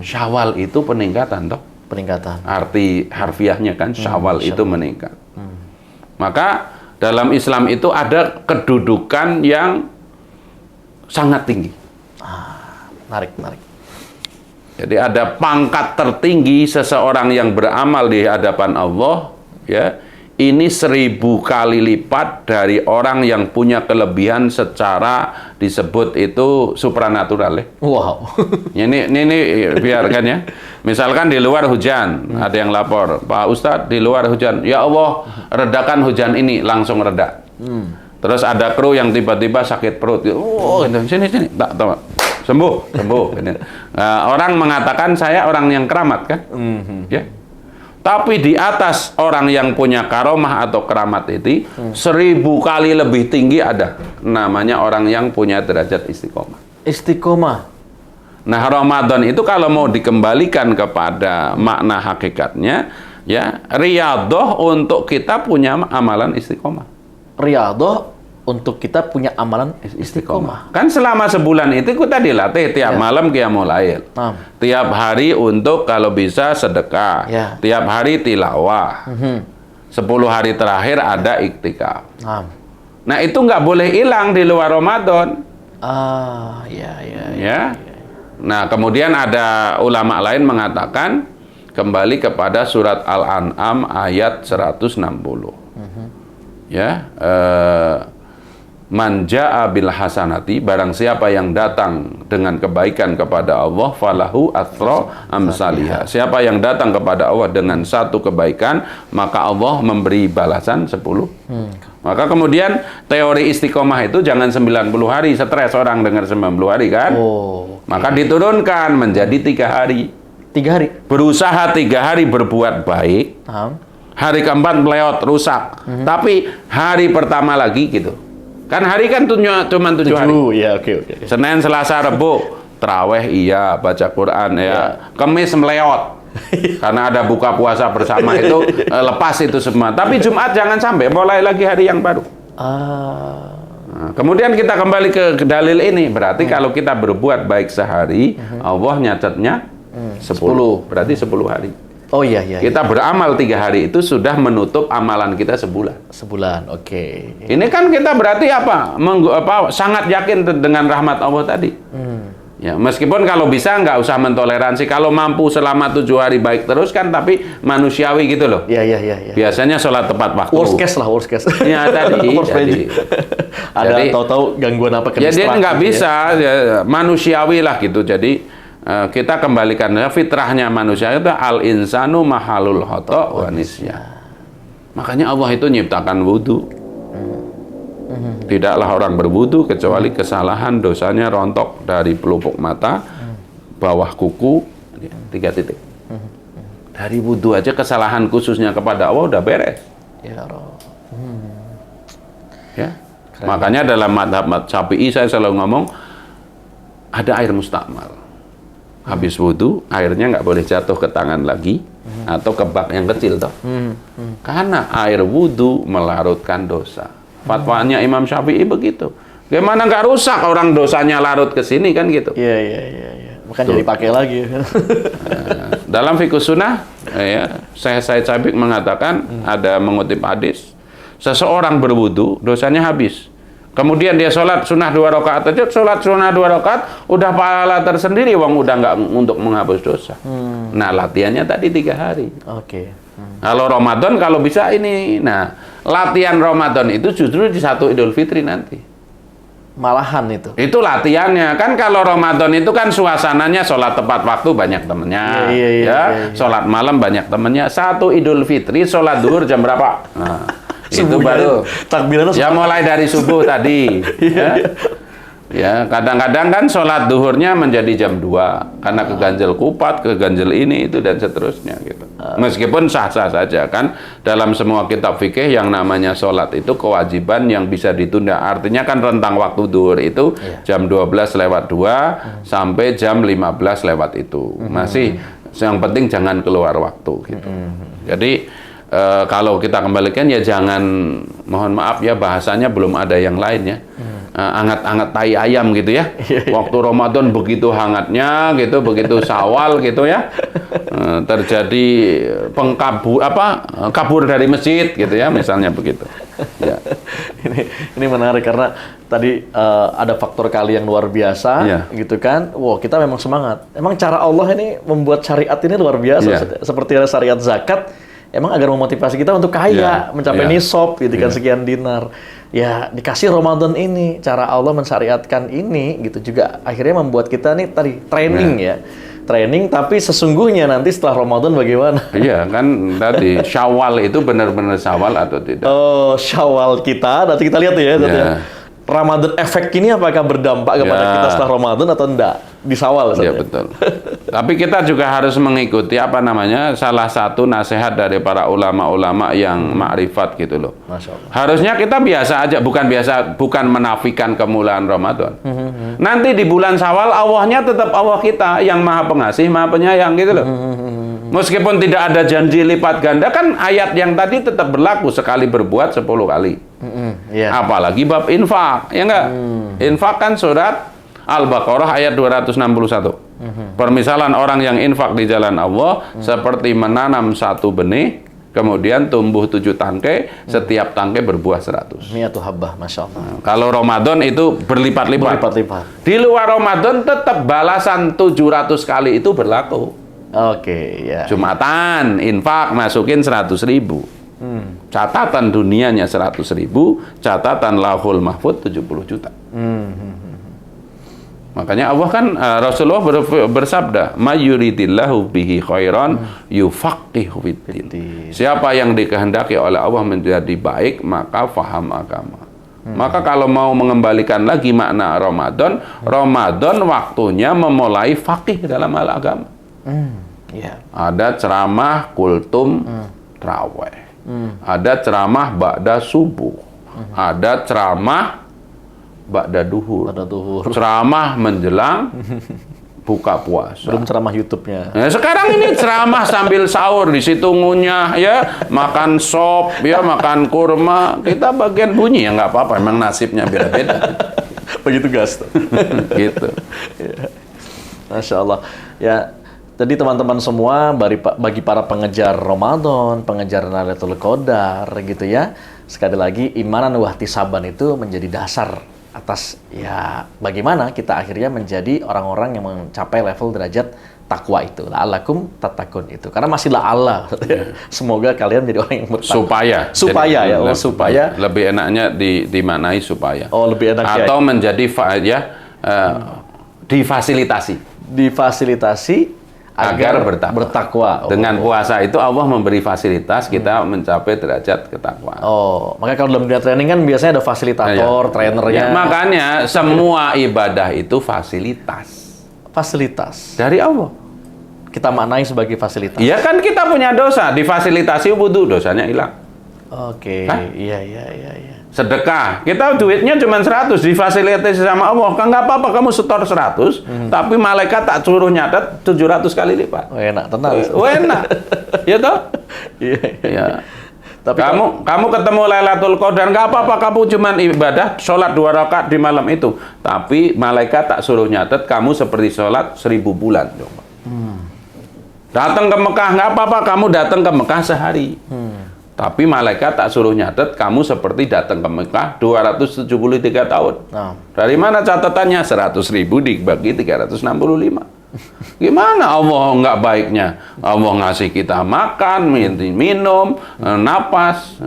Syawal itu peningkatan toh? Peningkatan. Arti harfiahnya kan Syawal itu meningkat. Maka dalam Islam itu ada kedudukan yang sangat tinggi. Menarik. Jadi ada pangkat tertinggi seseorang yang beramal di hadapan Allah, ya. Ini 1000 kali lipat dari orang yang punya kelebihan secara disebut itu supranatural ya. Wow. Ini biarkan ya. Misalkan di luar hujan, ada yang lapor, Pak Ustadz di luar hujan, ya Allah redakan hujan ini, langsung reda. Terus ada kru yang tiba-tiba sakit perut, sini, tak tahu. Sembuh. Orang mengatakan saya orang yang keramat kan, ya. Tapi di atas orang yang punya karomah atau keramat itu 1000 kali lebih tinggi ada. Namanya orang yang punya derajat istiqomah. Istiqomah. Nah, Ramadan itu kalau mau dikembalikan kepada makna hakikatnya, ya, riyadhah untuk kita punya amalan istiqomah. Riyadhah untuk kita punya amalan istiqomah. Kan selama sebulan itu kita dilatih tiap malam qiyamul lail. Tiap hari untuk kalau bisa sedekah. Tiap hari tilawah. 10 hari terakhir ada iktikaf. Nah, itu nggak boleh hilang di luar Ramadan. Ya. Nah, kemudian ada ulama lain mengatakan kembali kepada surat Al-An'am ayat 160. Ya, man jaa bil hasanati, barang siapa yang datang dengan kebaikan kepada Allah, falahu athra amsalihha. Siapa yang datang kepada Allah dengan satu kebaikan, maka Allah memberi balasan 10. Maka kemudian teori istiqomah itu jangan 90 hari, stres orang dengar 90 hari kan? Maka diturunkan menjadi 3 hari. 3 hari? Berusaha 3 hari berbuat baik. Hari keempat meleot, rusak. Tapi hari pertama lagi gitu. Kan hari kan cuma 7 hari. Ya, oke. Senin, Selasa, Rabu, terawih iya, baca Quran ya. Kamis meleot. Karena ada buka puasa bersama itu lepas itu semua. Tapi Jumat jangan sampai, mulai lagi hari yang baru. Nah, kemudian kita kembali ke dalil ini. Berarti kalau kita berbuat baik sehari, Allah nyatetnya 10. Berarti 10 hari. Oh iya. Kita beramal 3 hari itu sudah menutup amalan kita sebulan. Sebulan, oke. Ini kan kita berarti apa? Sangat yakin dengan rahmat Allah tadi. Ya, meskipun kalau bisa nggak usah mentoleransi. Kalau mampu selama 7 hari baik terus kan, tapi manusiawi gitu loh. Iya. Biasanya sholat tepat waktu. Worst case. Ya tadi. Worst jadi, ada jadi, tahu-tahu gangguan apa ya dia nggak gitu bisa, ya, manusiawi lah gitu. Jadi kita kembalikan fitrahnya manusia itu al-insanu mahalul khata' wa nisyan. Makanya Allah itu nyiptakan wudu. Tidaklah orang berwudu kecuali kesalahan dosanya rontok dari pelupuk mata, bawah kuku, 3 titik. Dari wudu aja kesalahan khususnya kepada Allah udah beres. Ya Rob. Ya. Makanya dalam madhab Syafi'i saya selalu ngomong ada air mustakmal. Habis wudu airnya nggak boleh jatuh ke tangan lagi atau ke bak yang kecil toh. Karena air wudu melarutkan dosa. Fatwanya Imam Syafi'i begitu. Gimana nggak rusak orang dosanya larut ke sini kan gitu. Iya. Bukan jadi pakai lagi. Dalam fikih sunnah, ya, Syekh Said Sabiq mengatakan ada mengutip hadis, seseorang berwudu dosanya habis. Kemudian dia sholat sunnah 2 rakaat aja, sholat sunnah 2 rakaat, udah pahala tersendiri, udah nggak untuk menghapus dosa. Nah latihannya tadi 3 hari. Oke. Kalau Ramadan kalau bisa ini, nah latihan Ramadan itu justru di 1 Idul Fitri nanti. Malahan itu. Itu latihannya. Kan kalau Ramadan itu kan suasananya sholat tepat waktu banyak temennya. Iya. Sholat malam banyak temennya. 1 Idul Fitri sholat duhur jam berapa? Nah, itu baru. Takbirannya Ya mulai dari subuh tadi. Ya, kadang-kadang kan sholat duhurnya menjadi jam 2 karena keganjel kupat, keganjel ini itu dan seterusnya gitu. Meskipun sah-sah saja kan dalam semua kitab fikih yang namanya sholat itu kewajiban yang bisa ditunda. Artinya kan rentang waktu duhur itu jam 12:02 sampai jam 15 itu. Masih yang penting jangan keluar waktu gitu. Jadi kalau kita kembalikan ya jangan, mohon maaf ya bahasanya belum ada yang lain ya. Anget-anget tai ayam gitu ya. Waktu Ramadan begitu hangatnya gitu, begitu Syawal gitu ya. Terjadi kabur dari masjid gitu ya, misalnya begitu. Ya. Ini menarik karena tadi ada faktor kali yang luar biasa gitu kan. Wow, kita memang semangat. Emang cara Allah ini membuat syariat ini luar biasa. Seperti ada syariat zakat, emang agar memotivasi kita untuk kaya, mencapai nisab gitu kan, sekian dinar. Ya, dikasih Ramadan ini, cara Allah mensyariatkan ini gitu juga akhirnya membuat kita nih tadi training ya. Training, tapi sesungguhnya nanti setelah Ramadan bagaimana? Iya, kan tadi Syawal itu benar-benar Syawal atau tidak? Oh, Syawal kita, nanti kita lihat ya. Ramadan efek ini apakah berdampak kepada kita setelah Ramadan atau enggak? Di Syawal saja. Iya, betul. Tapi kita juga harus mengikuti salah satu nasihat dari para ulama-ulama yang ma'rifat gitu loh. Masya Allah. Harusnya kita biasa aja, bukan menafikan kemuliaan Ramadan. Nanti di bulan Syawal Allahnya tetap Allah kita yang Maha Pengasih, Maha Penyayang gitu loh. Meskipun tidak ada janji lipat ganda, kan ayat yang tadi tetap berlaku, sekali berbuat 10 kali. Apalagi bab infak, ya enggak? Infak kan surat Al-Baqarah ayat 261. Permisalan orang yang infak di jalan Allah seperti menanam 1 benih, kemudian tumbuh 7 tangkai, setiap tangkai berbuah 100. Mi'atu habbah, Masya Allah. Kalau Ramadan itu berlipat-lipat. Di luar Ramadan tetap balasan 700 kali itu berlaku. Oke, ya. Jumatan, infak, masukin 100.000. Catatan dunianya 100.000, catatan Lauhul Mahfuz 70 juta. Makanya Allah kan Rasulullah bersabda, "Mayyuridillahu bihi khairan yufaqihu fiddin." Siapa yang dikehendaki oleh Allah menjadi baik, maka faham agama. Maka kalau mau mengembalikan lagi makna Ramadan, Ramadan waktunya memulai faqih dalam hal agama. Ada ceramah kultum traweh. Ada ceramah ba'da subuh. Ada ceramah ba'da duhur. Ceramah menjelang buka puasa. Belum ceramah YouTube-nya. Nah, sekarang ini ceramah sambil sahur, di situ ngunyah ya, makan sop ya, makan kurma. Kita bagian bunyi ya nggak apa-apa, memang nasibnya beda-beda. Begitu gas. Gitu. Masya Allah. Ya, jadi teman-teman semua bagi para pengejar Ramadan, pengejar Lailatul Qadar gitu ya. Sekali lagi imanan wahtisaban itu menjadi dasar atas ya bagaimana kita akhirnya menjadi orang-orang yang mencapai level derajat takwa itu. La'allakum tattaqun itu. Karena masih la'alla. Semoga kalian menjadi orang yang bertakwa. Supaya ya Allah, supaya lebih enaknya dimaknai supaya. Oh, lebih enak atau menjadi difasilitasi. Difasilitasi agar bertakwa. Dengan puasa itu Allah memberi fasilitas kita mencapai derajat ketakwaan. Oh, makanya kalau dalam dunia training kan biasanya ada fasilitator, trainernya. Ya, makanya semua ibadah itu fasilitas. Fasilitas. Dari Allah. Kita maknai sebagai fasilitas. Iya kan kita punya dosa, difasilitasi wudu, dosanya hilang. Oke, Hah? iya. Sedekah, kita duitnya cuma 100, difasilitasi sama Allah. Kan nggak apa-apa kamu setor 100, tapi malaikat tak suruh nyatet 700 kali lipat. Oh, enak, tenang. Enak. Ya toh? Iya. Tapi kamu ketemu Lailatul Qadar, nggak apa-apa kamu cuma ibadah sholat 2 rakaat di malam itu. Tapi malaikat tak suruh nyatet kamu seperti sholat 1000 bulan. Datang ke Mekah, nggak apa-apa kamu datang ke Mekah sehari. Tapi malaikat tak suruh nyatet kamu seperti datang ke Mekah 273 tahun. Dari mana catatannya? 100.000 dibagi 365. Gimana Allah nggak baiknya? Allah ngasih kita makan, minum, napas.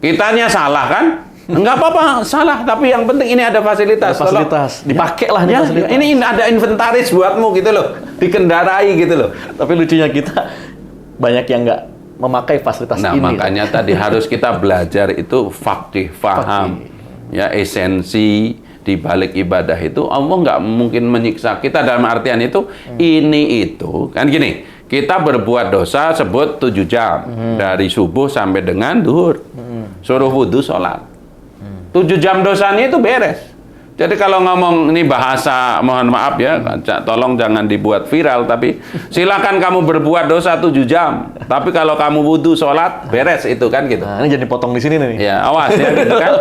Kitanya salah kan? Nggak apa-apa, salah. Tapi yang penting ini ada fasilitas. Ada fasilitas. Dipakai lah ya, fasilitas. Ini ada inventaris buatmu gitu loh. Dikendarai gitu loh. Tapi lucunya kita banyak yang nggak memakai fasilitas ini. Nah, makanya tadi harus kita belajar itu faqih, faham. Ya, esensi di balik ibadah itu Allah nggak mungkin menyiksa kita dalam artian itu ini itu. Kan gini, kita berbuat dosa sebut 7 jam. Dari subuh sampai dengan duhur. Suruh wudhu, sholat. 7 jam dosanya itu beres. Jadi kalau ngomong ini bahasa, mohon maaf ya, tolong jangan dibuat viral, tapi silakan kamu berbuat dosa 7 jam. Tapi kalau kamu wudhu, sholat, beres itu kan gitu. Nah, ini jadi potong di sini nih. Ya, awas ya gitu kan.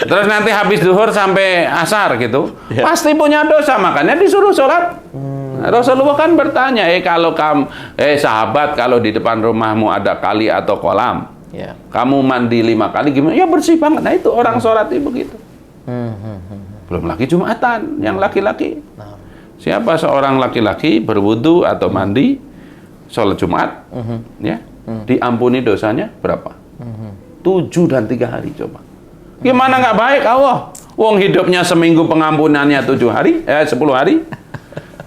Terus nanti habis duhur sampai asar gitu, pasti punya dosa, makanya disuruh sholat. Nah, Rasulullah kan bertanya, kalau kamu, sahabat, kalau di depan rumahmu ada kali atau kolam, kamu mandi 5 kali gimana? Ya bersih banget. Nah itu orang sholat itu begitu. Belum lagi Jumatan yang laki-laki. Siapa seorang laki-laki berwudu atau mandi sholat Jumat, ya diampuni dosanya berapa? 7 dan 3 hari coba. Gimana nggak baik Allah? Wong hidupnya seminggu pengampunannya 7 hari, 10 hari.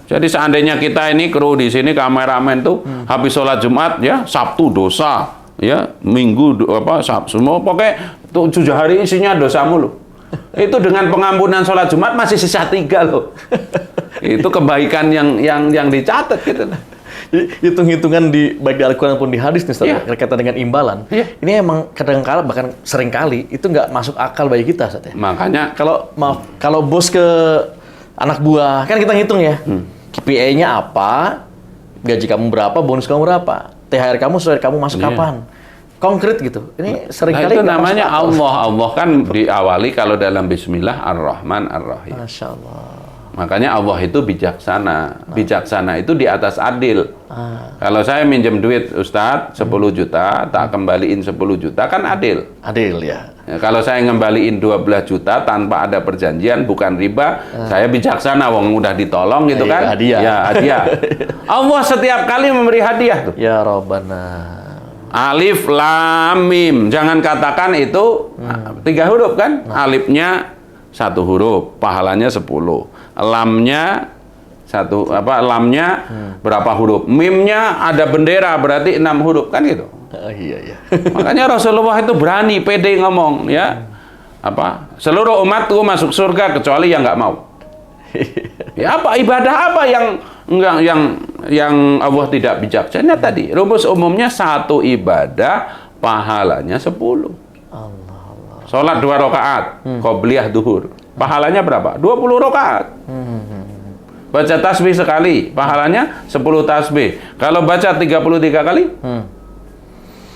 Jadi seandainya kita ini kru di sini kameramen tuh habis sholat Jumat ya Sabtu dosa, ya Minggu Sabtu semua pokoknya 7 hari isinya dosa mulu. Itu dengan pengampunan sholat Jumat masih sisa 3 loh. Itu kebaikan yang dicatat gitu. Jadi hitung-hitungan di baik di Al-Quran pun di hadis nih, Ustaz, berkaitan dengan imbalan. Ini emang kadang-kala bahkan sering kali itu nggak masuk akal bagi kita, Ustaz, ya. Makanya kalau bos ke anak buah kan kita ngitung ya. KPI-nya apa, gaji kamu berapa, bonus kamu berapa, THR kamu sesuai kamu masuk kapan. Konkret gitu. Ini seringkali itu namanya Allah kan diawali kalau dalam Bismillah Ar-Rahman Ar-Rahim. Masya Allah. Makanya Allah itu bijaksana. Bijaksana itu di atas adil. Kalau saya minjem duit Ustadz 10 juta, tak kembaliin 10 juta kan adil. Adil ya. Kalau saya ngembaliin 12 juta tanpa ada perjanjian bukan riba, saya bijaksana, wong udah ditolong gitu kan. Hadiah. Ya, hadiah. Allah setiap kali memberi hadiah tuh. Ya Rabbana. Alif lam mim. Jangan katakan itu 3 huruf kan? Alifnya 1 huruf, pahalanya 10. Lamnya lamnya berapa huruf? Mimnya ada bendera berarti 6 huruf kan gitu. Iya. Makanya Rasulullah itu berani pede ngomong ya. Seluruh umatku masuk surga kecuali yang nggak mau. Ya ibadah apa yang Allah tidak bijaksana tadi? Rumus umumnya 1 ibadah pahalanya 10. Allah. Sholat 2 rakaat, qobliyah duhur. Pahalanya berapa? 20 rakaat. Baca tasbih sekali, pahalanya 10 tasbih. Kalau baca 33 kali,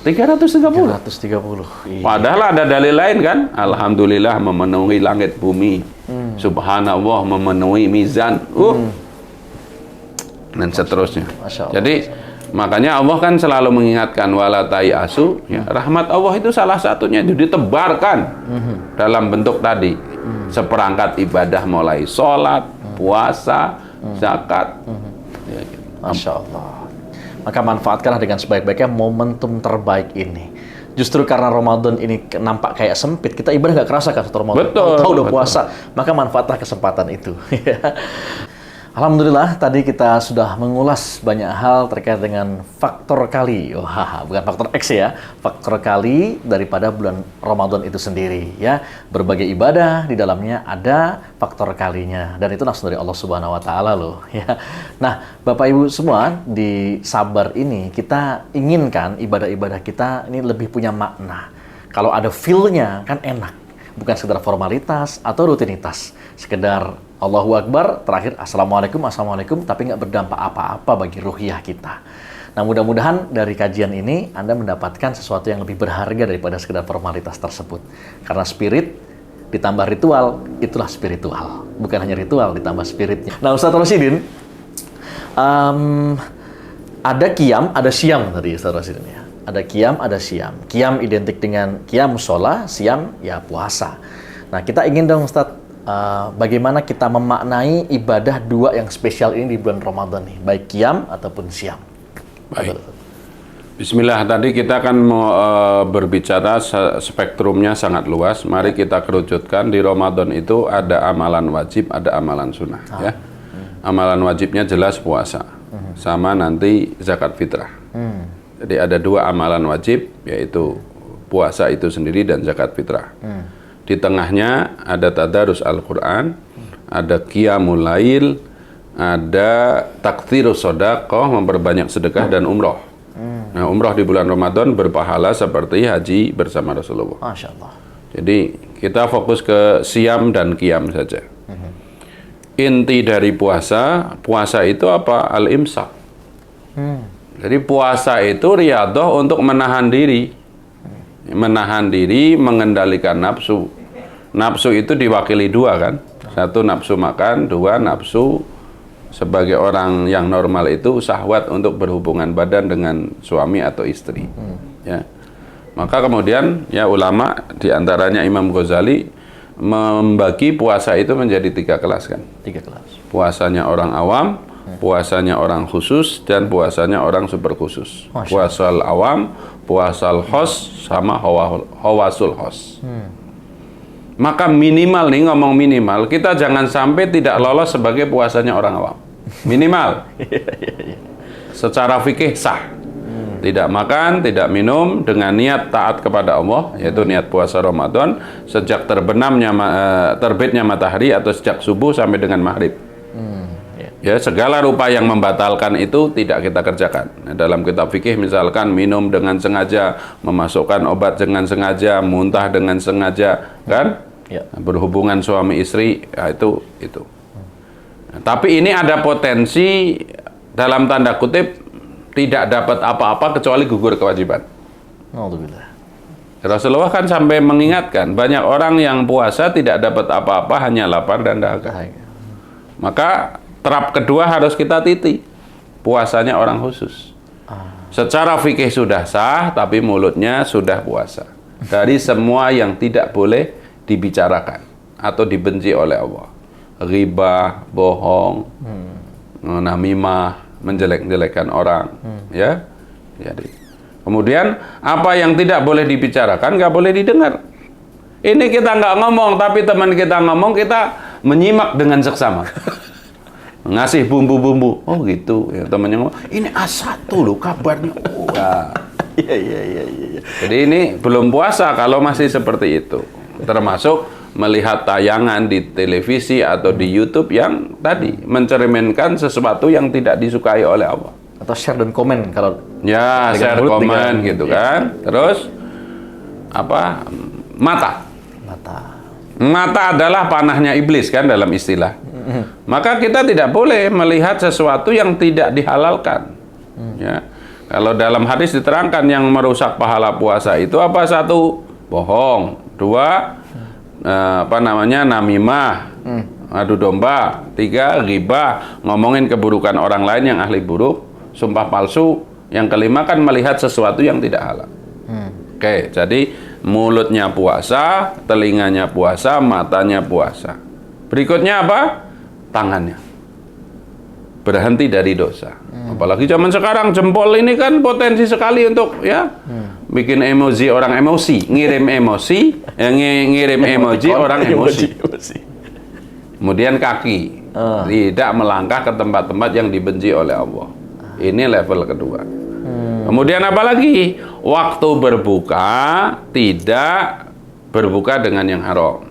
330. 330. Iya. Padahal ada dalil lain kan? Alhamdulillah memenuhi langit bumi. Subhanallah memenuhi mizan. Dan seterusnya. Masya Allah. Jadi Makanya Allah kan selalu mengingatkan wala asu, ya, rahmat Allah itu salah satunya itu ditebarkan dalam bentuk tadi seperangkat ibadah mulai sholat, puasa, zakat. Ya, gitu. Masya Allah. Maka manfaatkanlah dengan sebaik-baiknya momentum terbaik ini. Justru karena Ramadan ini nampak kayak sempit, kita ibadah nggak kerasa kan setelah Ramadan. Tahu udah puasa, maka manfaatlah kesempatan itu. Alhamdulillah, tadi kita sudah mengulas banyak hal terkait dengan faktor kali. Wah, bukan faktor X ya, faktor kali daripada bulan Ramadan itu sendiri. Ya, berbagai ibadah di dalamnya ada faktor kalinya, dan itu langsung dari Allah Subhanahu Wa Taala loh. Ya, nah, Bapak Ibu semua di Sabar ini kita inginkan ibadah-ibadah kita ini lebih punya makna. Kalau ada feel-nya kan enak, bukan sekedar formalitas atau rutinitas, sekedar Allahu Akbar, terakhir Assalamualaikum, tapi nggak berdampak apa-apa bagi ruhiyah kita. Nah, mudah-mudahan dari kajian ini Anda mendapatkan sesuatu yang lebih berharga daripada sekedar formalitas tersebut. Karena spirit ditambah ritual, itulah spiritual. Bukan hanya ritual, ditambah spiritnya. Nah, Ustaz Rosidin, ada qiyam, ada syam tadi Ustaz Rosidin ya. Ada qiyam, ada syam. Qiyam identik dengan qiyam sholat, syam ya puasa. Nah, kita ingin dong Ustaz, bagaimana kita memaknai ibadah dua yang spesial ini di bulan Ramadan nih, baik qiyam ataupun syam. Baik. Bismillah, tadi kita akan berbicara spektrumnya sangat luas. Mari kita kerucutkan. Di Ramadan itu ada amalan wajib, ada amalan sunnah. Ya. Amalan wajibnya jelas puasa, sama nanti zakat fitrah. Jadi ada dua amalan wajib, yaitu puasa itu sendiri dan zakat fitrah. Di tengahnya ada tadarus Al-Quran, ada qiyamul lail, ada taktsirus shadaqah, memperbanyak sedekah, dan umroh. Nah, umroh di bulan Ramadan berpahala seperti haji bersama Rasulullah. Masya Allah. Jadi kita fokus ke siam dan qiyam saja. Inti dari puasa itu apa? Al-imsak. Jadi puasa itu riyadhah untuk menahan diri. Menahan diri, mengendalikan nafsu. Nafsu itu diwakili dua kan? Satu nafsu makan, dua nafsu sebagai orang yang normal itu syahwat untuk berhubungan badan dengan suami atau istri. Ya. Maka kemudian ya ulama diantaranya Imam Ghazali membagi puasa itu menjadi 3 kelas kan? 3 kelas. Puasanya orang awam, puasanya orang khusus, dan puasanya orang super khusus. Puasal awam, puasal khos, sama hawasul khos. Maka minimal nih, ngomong minimal, kita jangan sampai tidak lolos sebagai puasanya orang awam. Minimal. Secara fikih sah. Tidak makan, tidak minum, dengan niat taat kepada Allah, yaitu niat puasa Ramadan, sejak terbitnya matahari atau sejak subuh sampai dengan maghrib. Ya, segala rupa yang membatalkan itu tidak kita kerjakan. Nah, dalam kitab fikih misalkan minum dengan sengaja, memasukkan obat dengan sengaja, muntah dengan sengaja, kan? Ya. Berhubungan suami istri, ya itu. Nah, tapi ini ada potensi dalam tanda kutip tidak dapat apa-apa kecuali gugur kewajiban. Alhamdulillah. Rasulullah kan sampai mengingatkan, banyak orang yang puasa tidak dapat apa-apa, hanya lapar dan dahaga. Maka terap kedua harus kita titi, puasanya orang khusus. Secara fikih sudah sah, tapi mulutnya sudah puasa dari semua yang tidak boleh dibicarakan atau dibenci oleh Allah. Ghibah, bohong, namimah, menjelek-jelekan orang, ya. Jadi, kemudian apa yang tidak boleh dibicarakan nggak boleh didengar. Ini kita nggak ngomong, tapi teman kita ngomong, kita menyimak dengan seksama. Ngasih bumbu-bumbu, oh gitu, ya, temannya ngomong, ini A1 loh kabarnya. Iya. Jadi ini belum puasa kalau masih seperti itu. Termasuk melihat tayangan di televisi atau di YouTube yang tadi mencerminkan sesuatu yang tidak disukai oleh Allah. Atau share dan komen kalau ya share komen gitu kan. Terus apa? Mata adalah panahnya iblis kan dalam istilah. Maka kita tidak boleh melihat sesuatu yang tidak dihalalkan. Ya. Kalau dalam hadis diterangkan yang merusak pahala puasa itu apa? 1, bohong. 2, namimah, adu domba. 3, ghibah, ngomongin keburukan orang lain yang ahli buruk. Sumpah palsu. Yang kelima kan melihat sesuatu yang tidak halal. Oke, jadi mulutnya puasa, telinganya puasa, matanya puasa. Berikutnya apa? Tangannya. Berhenti dari dosa. Apalagi zaman sekarang jempol ini kan potensi sekali untuk ya bikin emoji orang emosi, ngirim emosi, ngirim emoji orang emosi. Kemudian kaki tidak melangkah ke tempat-tempat yang dibenci oleh Allah. Ini level kedua. Kemudian apa lagi? Waktu berbuka tidak berbuka dengan yang haram.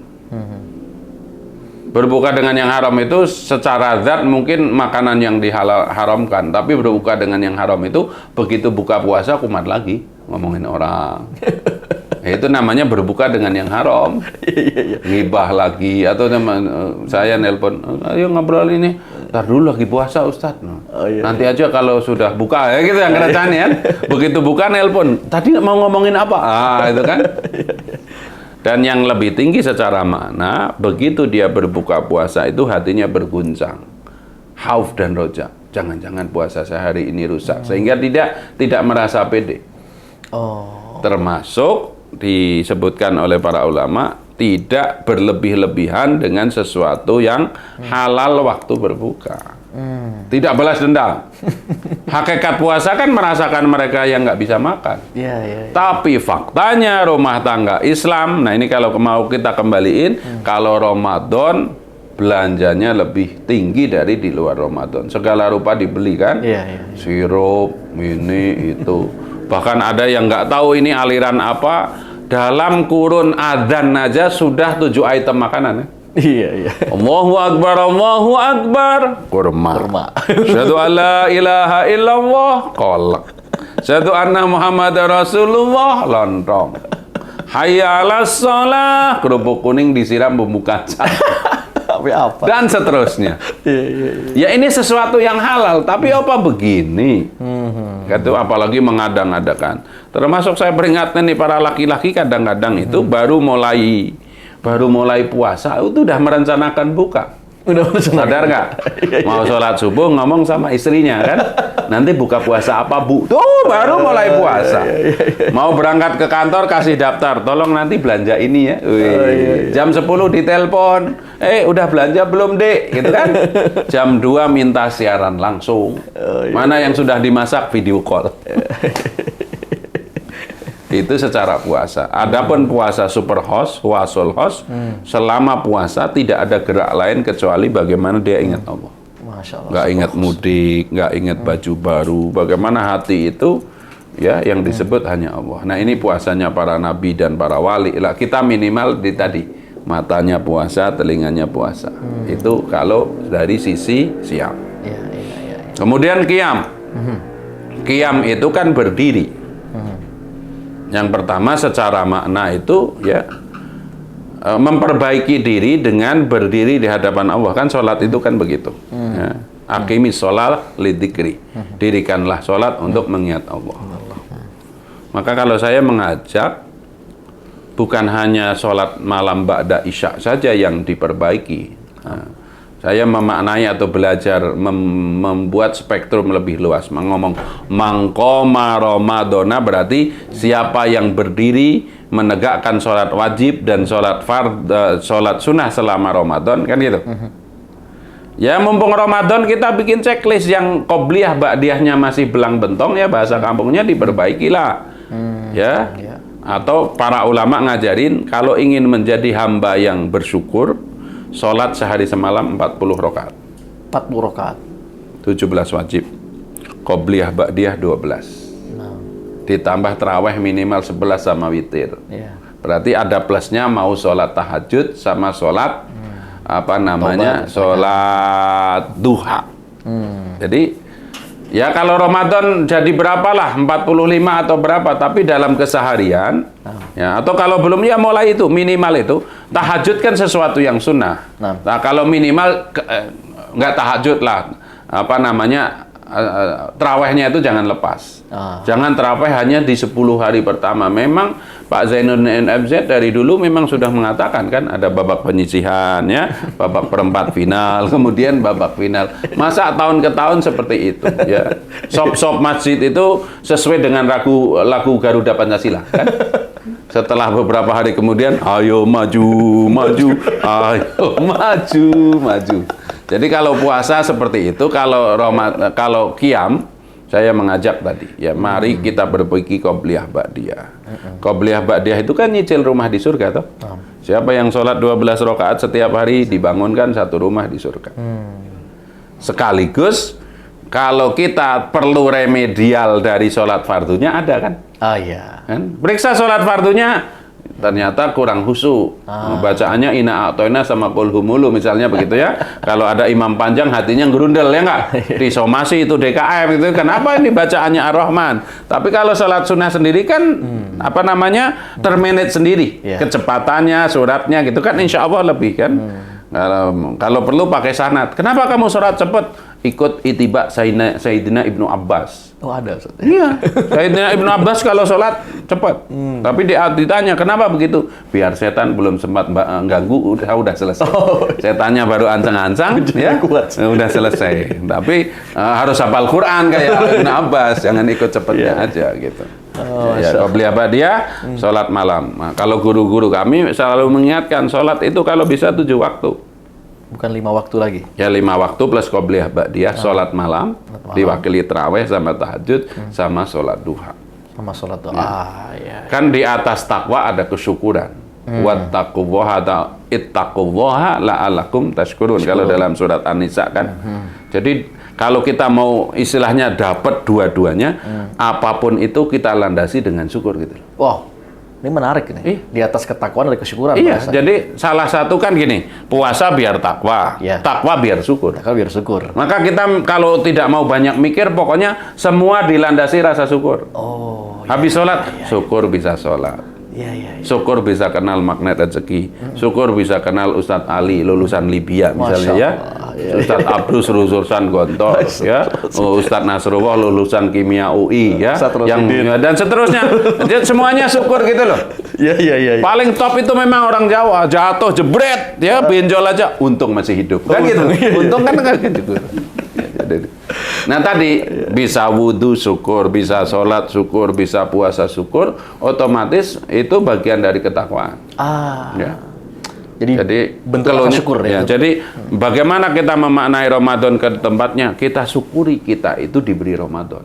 Berbuka dengan yang haram itu secara zat mungkin makanan yang diharamkan, tapi berbuka dengan yang haram itu begitu buka puasa kumat lagi ngomongin orang. Itu namanya berbuka dengan yang haram. Ngibah lagi atau saya nelpon, ayo ngobrol ini. Ntar dulu lagi puasa Ustadz. Nanti aja kalau sudah buka ya gitu yang kerecan ya. Begitu buka nelpon, tadi mau ngomongin apa? Itu kan. Dan yang lebih tinggi secara makna, begitu dia berbuka puasa itu hatinya berguncang. Khauf dan roja. Jangan-jangan puasa sehari ini rusak. Sehingga tidak merasa pede. Termasuk disebutkan oleh para ulama, tidak berlebih-lebihan dengan sesuatu yang halal waktu berbuka. Tidak balas dendam. Hakikat puasa kan merasakan mereka yang nggak bisa makan. Tapi faktanya rumah tangga Islam, nah ini kalau mau kita kembaliin, kalau Ramadan belanjanya lebih tinggi dari di luar Ramadan. Segala rupa dibeli kan, sirup, ini itu. Bahkan ada yang nggak tahu ini aliran apa, dalam kurun adzan aja sudah 7 item makanan ya. Allahu Akbar, kurma. Syahadu an la ilaha illallah, kolak. Syahadu anna Muhammad Rasulullah, lontong. Hayya 'alas shalah, kerupuk kuning disiram bumbu kacang. Dan seterusnya. Ya ini sesuatu yang halal, tapi apa begini? Gitu, apalagi mengadang-adakan. Termasuk saya peringatkan nih para laki-laki kadang-kadang itu baru mulai puasa itu udah merencanakan buka. Sadar nggak? Mau sholat subuh ngomong sama istrinya kan, nanti buka puasa apa Bu? Tuh baru mulai puasa. Mau berangkat ke kantor kasih daftar, tolong nanti belanja ini ya. Jam 10 ditelepon, udah belanja belum Dek? Gitu kan? Jam 2 minta siaran langsung. Mana yang sudah dimasak video call. Itu secara puasa. Adapun puasa super host, wasul host, selama puasa tidak ada gerak lain kecuali bagaimana dia ingat Allah. Nggak ingat mudik, nggak ingat baju baru. Bagaimana hati itu, ya yang disebut hanya Allah. Nah ini puasanya para nabi dan para wali. Lah kita minimal di tadi matanya puasa, telinganya puasa. Itu kalau dari sisi siam. Kemudian qiyam. Qiyam itu kan berdiri. Yang pertama secara makna itu ya memperbaiki diri dengan berdiri di hadapan Allah. Kan sholat itu kan begitu. Ya. Aqimis sholat lidzikri. Dirikanlah sholat untuk mengingat Allah. Maka kalau saya mengajak, bukan hanya sholat malam ba'da isya saja yang diperbaiki. Nah, saya memaknai atau belajar membuat spektrum lebih luas. Ngomong mangkoma Ramadana berarti siapa yang berdiri menegakkan sholat wajib dan sholat sunnah selama Ramadan, kan gitu. Ya mumpung Ramadan kita bikin checklist yang qobliyah ba'diyahnya masih belang bentong ya, bahasa kampungnya diperbaikilah. Ya. Atau para ulama ngajarin kalau ingin menjadi hamba yang bersyukur, sholat sehari semalam 40 rakaat. 40 rakaat. 17 wajib. Qobliyah ba'diyah 12. Ditambah terawih minimal 11 sama witir. Berarti ada plusnya mau sholat tahajud sama sholat sholat duha. Jadi ya kalau Ramadan jadi berapalah 45 atau berapa, tapi dalam keseharian ya, atau kalau belum ya mulai itu minimal itu tahajud kan sesuatu yang sunnah. Nah kalau minimal nggak tahajud lah terawihnya itu jangan lepas. Ah. Jangan terawih hanya di 10 hari pertama. Memang Pak Zainuddin NFZ dari dulu memang sudah mengatakan kan ada babak penyisihan ya, babak perempat final, kemudian babak final. Masa tahun ke tahun seperti itu ya. Sop-sop masjid itu sesuai dengan lagu Garuda Pancasila kan. Setelah beberapa hari kemudian, ayo maju, maju, ayo maju, maju. Jadi kalau puasa seperti itu, kalau qiyam, saya mengajak tadi, ya mari kita berpikir qobliyah ba'diyah. Qobliyah ba'diyah itu kan nyicil rumah di surga, toh. Siapa yang sholat 12 rakaat setiap hari dibangunkan satu rumah di surga. Sekaligus, kalau kita perlu remedial dari sholat fardunya ada kan? Ah iya. Kan? Periksa sholat fardunya ternyata kurang khusyuk. Bacaannya ina a'toina sama qul humulu misalnya begitu ya. Kalau ada imam panjang hatinya gerundel ya enggak? Disomasi itu DKM itu kenapa ini bacaannya Ar-Rahman? Tapi kalau sholat sunnah sendiri kan apa namanya? Termanage sendiri. Kecepatannya, suratnya gitu kan insya Allah lebih kan. Kalau perlu pakai sanad. Kenapa kamu sholat cepat? Ikut itibak Sayyidina Ibnu Abbas. Oh ada Ustaz. Iya, Sayyidina Ibnu Abbas kalau sholat cepat. Tapi ditanya kenapa begitu? Biar setan belum sempat ganggu, udah selesai. Setannya baru ancang-ancang, ya udah selesai. Tapi harus hafal Quran kayak Ibnu Abbas, jangan ikut cepatnya aja gitu. Qobliyah ba'diyah, sholat malam. Nah, kalau guru-guru kami selalu mengingatkan sholat itu kalau bisa 7 waktu. Bukan 5 waktu lagi. Ya 5 waktu plus qobliyah ba'diyah, sholat malam, diwakili tarawih sama tahajud, sama sholat duha. Sama sholat doa. Ya. Kan di atas takwa ada kesyukuran. Wattaqullaha ittaqullaha la'allakum tashkurun. Kalau dalam surat An-Nisa kan. Jadi kalau kita mau istilahnya dapat dua-duanya, apapun itu kita landasi dengan syukur gitu. Wow. Ini menarik nih. Di atas ketakwaan ada kesyukuran. Iya, jadi salah satu kan gini, puasa biar takwa, takwa biar syukur. Takwa biar syukur. Maka kita kalau tidak mau banyak mikir, pokoknya semua dilandasi rasa syukur. Oh. Habis sholat, syukur bisa sholat. Syukur bisa kenal magnet rezeki. Syukur bisa kenal Ustadz Ali lulusan Libya misalnya ya. Ustadz Abdus lulusan Gontor ya. Ustadz Nasrullah lulusan Kimia UI ya. Dan seterusnya. Jadi semuanya syukur gitu loh. Iya. Paling top itu memang orang Jawa, jatuh jebret ya, benjol aja, untung masih hidup. Kan gitu. Untung kan gitu. Nah tadi bisa wudhu syukur, bisa sholat syukur, bisa puasa syukur, otomatis itu bagian dari ketakwaan. Ya. Jadi bentuk syukur ya. Jadi bagaimana kita memaknai Ramadan ke tempatnya? Kita syukuri kita itu diberi Ramadan.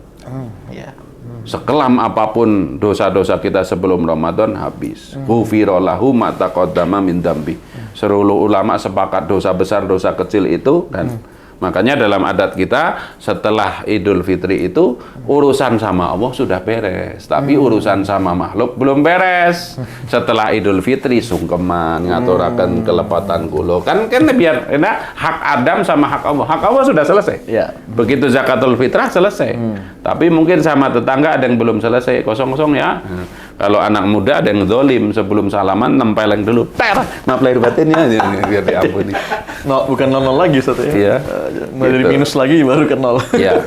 Sekelam apapun dosa-dosa kita sebelum Ramadan habis. Ghufira lahu ma taqaddama min dzambi. Seluruh ulama sepakat dosa besar, dosa kecil itu kan. Makanya dalam adat kita setelah Idul Fitri itu urusan sama Allah sudah beres, tapi urusan sama makhluk belum beres. Setelah Idul Fitri sungkeman ngaturaken kelepatan kula. Kan biar hak Adam sama hak Allah. Hak Allah sudah selesai. Begitu zakatul fitrah selesai. Tapi mungkin sama tetangga ada yang belum selesai, kosong-kosong ya. Kalau anak muda ada yang zolim sebelum salaman nempeleng dulu. Maaf lahir batinnya biar diampuni. Bukan 0 lagi Ustaz ya. Iya. Dari minus lagi baru ke 0. Iya.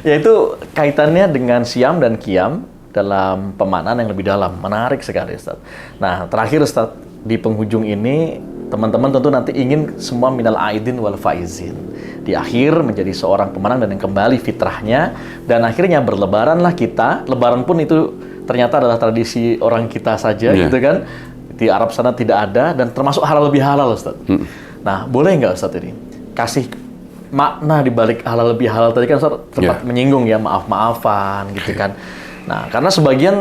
Ya itu kaitannya dengan siam dan qiyam dalam pemaknaan yang lebih dalam. Menarik sekali Ustaz. Nah, terakhir Ustaz, di penghujung ini teman-teman tentu nanti ingin semua minal aidin wal faizin. Di akhir menjadi seorang pemenang dan yang kembali fitrahnya, dan akhirnya berlebaranlah kita. Lebaran pun itu ternyata adalah tradisi orang kita saja gitu kan. Di Arab sana tidak ada, dan termasuk halal lebih halal Ustaz. Nah, boleh nggak Ustaz ini kasih makna di balik halal lebih halal tadi kan Ustaz sempat menyinggung ya, maaf-maafan gitu kan. Nah, karena sebagian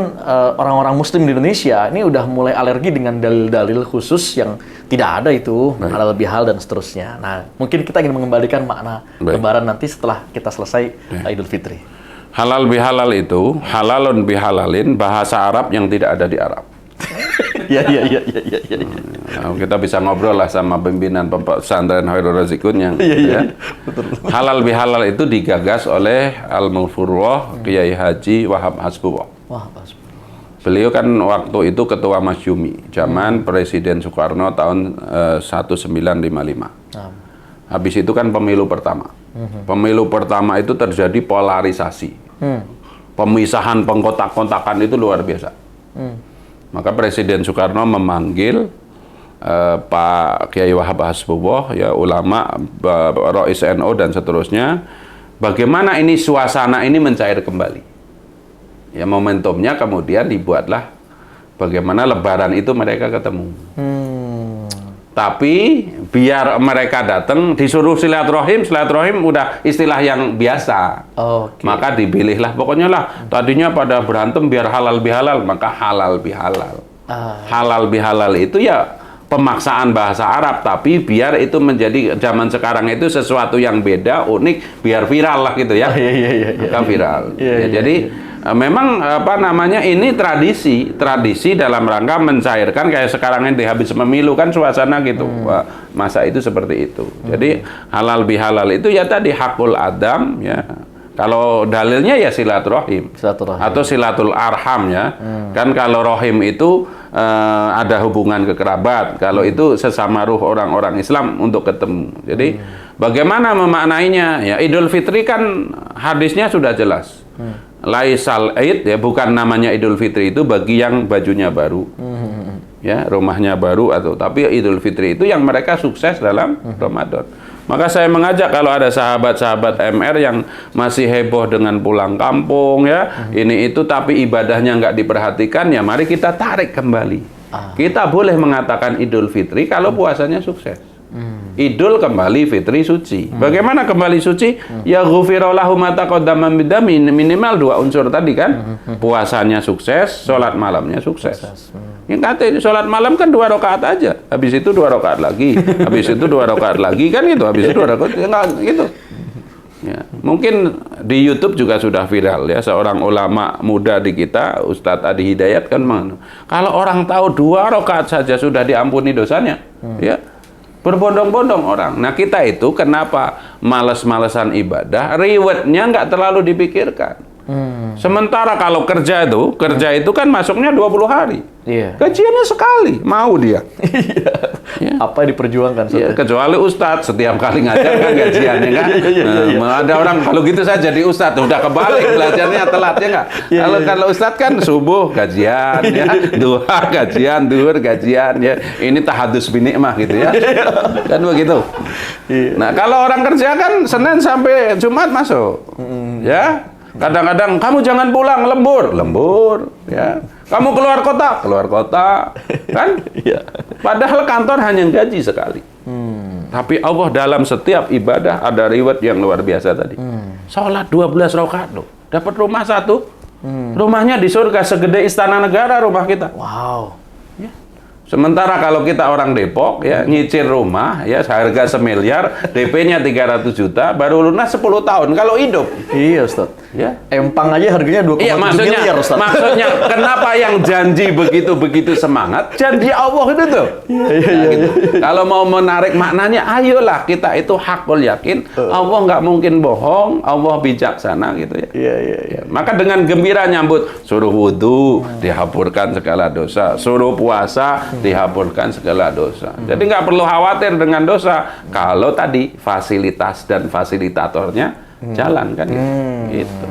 orang-orang muslim di Indonesia ini udah mulai alergi dengan dalil-dalil khusus yang tidak ada itu, halal lebih halal dan seterusnya. Nah, mungkin kita ingin mengembalikan makna lebaran nanti setelah kita selesai Idul Fitri. Halal bihalal itu, halalun bihalalin, bahasa Arab yang tidak ada di Arab. Iya. Nah, kita bisa ngobrol lah sama pimpinan pesantren Khairul Razikun yang betul. Halal bihalal itu digagas oleh Al-Mufurroh Kiai Haji Wahab Hasbullah. Beliau kan waktu itu ketua Masyumi, zaman Presiden Soekarno tahun 1955. Habis itu kan pemilu pertama. Pemilu pertama itu terjadi polarisasi. Pemisahan pengkotak-kontakan itu luar biasa. Maka Presiden Soekarno memanggil Pak Kiai Wahab Hasbullah, ya ulama, Rois NU dan seterusnya. Bagaimana ini suasana ini mencair kembali? Ya momentumnya kemudian dibuatlah bagaimana Lebaran itu mereka ketemu. Tapi biar mereka datang disuruh silaturahim udah istilah yang biasa. Maka dipilihlah pokoknya lah. Tadinya pada berantem biar halal bihalal, maka halal bihalal. Halal bihalal itu ya pemaksaan bahasa Arab, tapi biar itu menjadi zaman sekarang itu sesuatu yang beda, unik, biar viral lah gitu ya. Maka viral. Jadi memang apa namanya ini tradisi dalam rangka mencairkan kayak sekarang ini habis pemilu kan suasana gitu. Masa itu seperti itu. Jadi halal bihalal itu ya tadi hakul adam ya. Kalau dalilnya ya silaturahim atau silatul arham ya. Kan kalau rahim itu ada hubungan kekerabat. Kalau itu sesama ruh orang-orang Islam untuk ketemu. Jadi bagaimana memaknainya? Ya Idul Fitri kan hadisnya sudah jelas. Laisal Aid ya bukan namanya Idul Fitri itu bagi yang bajunya baru. Ya, rumahnya baru atau tapi Idul Fitri itu yang mereka sukses dalam Ramadan. Maka saya mengajak kalau ada sahabat-sahabat MR yang masih heboh dengan pulang kampung ya, ini itu tapi ibadahnya nggak diperhatikan ya mari kita tarik kembali. Kita boleh mengatakan Idul Fitri kalau puasanya sukses. Idul kembali, Fitri suci. Bagaimana kembali suci? Ya ghufirallahu ma taqaddama min dami, minimal 2 unsur tadi kan. Puasanya sukses, sholat malamnya sukses. Yang kata sholat malam kan 2 rakaat aja. Habis itu 2 rakaat lagi. Habis itu 2 rakaat lagi kan gitu. Habis itu 2 rakaat enggak gitu. Ya, mungkin di YouTube juga sudah viral ya seorang ulama muda di kita, Ustadz Adi Hidayat kan kalau orang tahu 2 rakaat saja sudah diampuni dosanya, ya. Berbondong-bondong orang. Nah kita itu kenapa males-malesan ibadah, rewardnya nggak terlalu dipikirkan. Sementara kalau kerja itu kan masuknya 20 hari. Gajiannya sekali, mau dia. Ya. Apa yang diperjuangkan? Ya, kecuali Ustadz, setiap kali ngajar kan gajiannya kan. Ada orang kalau gitu saya jadi Ustadz, udah kebalik belajarnya telat ya nggak? Kalau Ustadz kan subuh gajian, ya, duha gajian, duhur gajian, ya. Ini tahadus binikmah gitu ya. Kan begitu. Nah kalau orang kerja kan Senin sampai Jumat masuk, ya. Kadang-kadang kamu jangan pulang lembur, ya. Kamu keluar kota, kan? Padahal kantor hanya gaji sekali. Tapi Allah dalam setiap ibadah ada reward yang luar biasa tadi. Sholat 12 rakaat loh, dapat rumah 1. Rumahnya di surga segede istana negara rumah kita. Wow. Sementara kalau kita orang Depok ya nyicil rumah ya seharga 1 miliar, DP-nya 300 juta, baru lunas 10 tahun kalau hidup. Iya, Ustaz. Ya. Empang aja harganya 2,7 miliar, Ustaz. Maksudnya kenapa yang janji begitu semangat? Janji Allah itu tuh. Gitu. Kalau mau menarik maknanya, ayolah kita itu hakul yakin, Allah nggak mungkin bohong, Allah bijaksana gitu ya. Ya. Maka dengan gembira nyambut, suruh wudhu, dihapurkan segala dosa, suruh puasa, dihapurkan segala dosa. Jadi nggak perlu khawatir dengan dosa kalau tadi fasilitas dan fasilitatornya jalan kan gitu.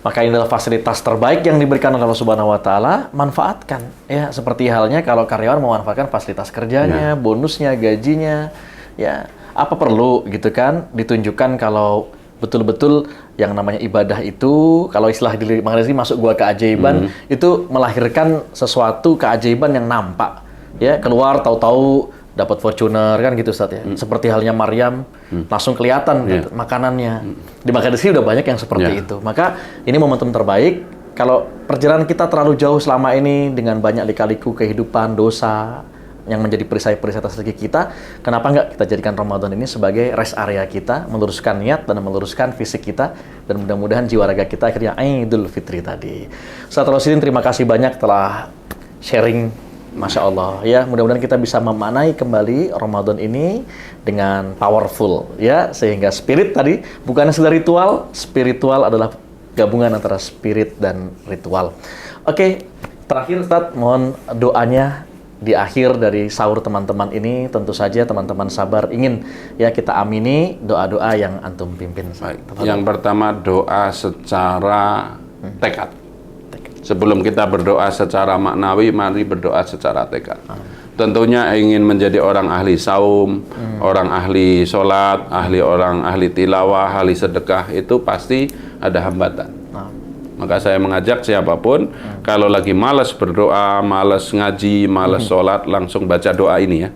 Maka ini adalah fasilitas terbaik yang diberikan oleh Allah Subhanahu wa taala, manfaatkan ya seperti halnya kalau karyawan memanfaatkan fasilitas kerjanya, bonusnya, gajinya, ya apa perlu gitu kan ditunjukkan kalau betul-betul yang namanya ibadah itu kalau istilah di Mang Rezeki masuk gua keajaiban itu melahirkan sesuatu keajaiban yang nampak ya keluar tahu-tahu dapat Fortuner kan gitu Ustaz ya. Seperti halnya Maryam langsung kelihatan gitu, makanannya. Di Mang Rezeki udah banyak yang seperti itu. Maka ini momentum terbaik kalau perjalanan kita terlalu jauh selama ini dengan banyak lika-liku kehidupan, dosa yang menjadi perisai-perisai atas rezeki kita, kenapa nggak kita jadikan Ramadan ini sebagai rest area kita, meluruskan niat dan meluruskan fisik kita, dan mudah-mudahan jiwa raga kita akhirnya Idul Fitri tadi. Ustaz Rosidin, terima kasih banyak telah sharing, Masya Allah ya, mudah-mudahan kita bisa memaknai kembali Ramadan ini dengan powerful ya, sehingga spirit tadi bukan sekedar ritual, spiritual adalah gabungan antara spirit dan ritual. Oke, terakhir Ustaz, mohon doanya di akhir dari sahur teman-teman ini tentu saja teman-teman sabar ingin ya kita amini doa-doa yang antum pimpin. Baik. Yang pertama doa secara tekad. Sebelum kita berdoa secara maknawi, mari berdoa secara tekad. Tentunya ingin menjadi orang ahli saum, orang ahli sholat, orang ahli tilawah, ahli sedekah, itu pasti ada hambatan. Maka saya mengajak siapapun, kalau lagi malas berdoa, malas ngaji, malas sholat, langsung baca doa ini ya.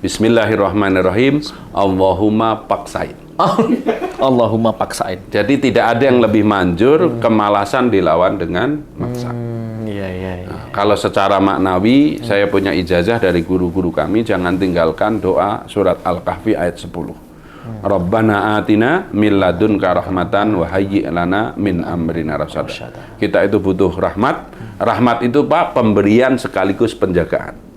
Bismillahirrahmanirrahim, Allahumma paksain. Allahumma paksain. Jadi tidak ada yang lebih manjur kemalasan dilawan dengan maksa. Iya. Nah, kalau secara maknawi, saya punya ijazah dari guru-guru kami, jangan tinggalkan doa surat Al-Kahfi ayat 10. Rabbana atina min ladunka rahmatan wa hayyi' lana min amrina rasyada. Kita itu butuh rahmat. Rahmat itu Pak, pemberian sekaligus penjagaan.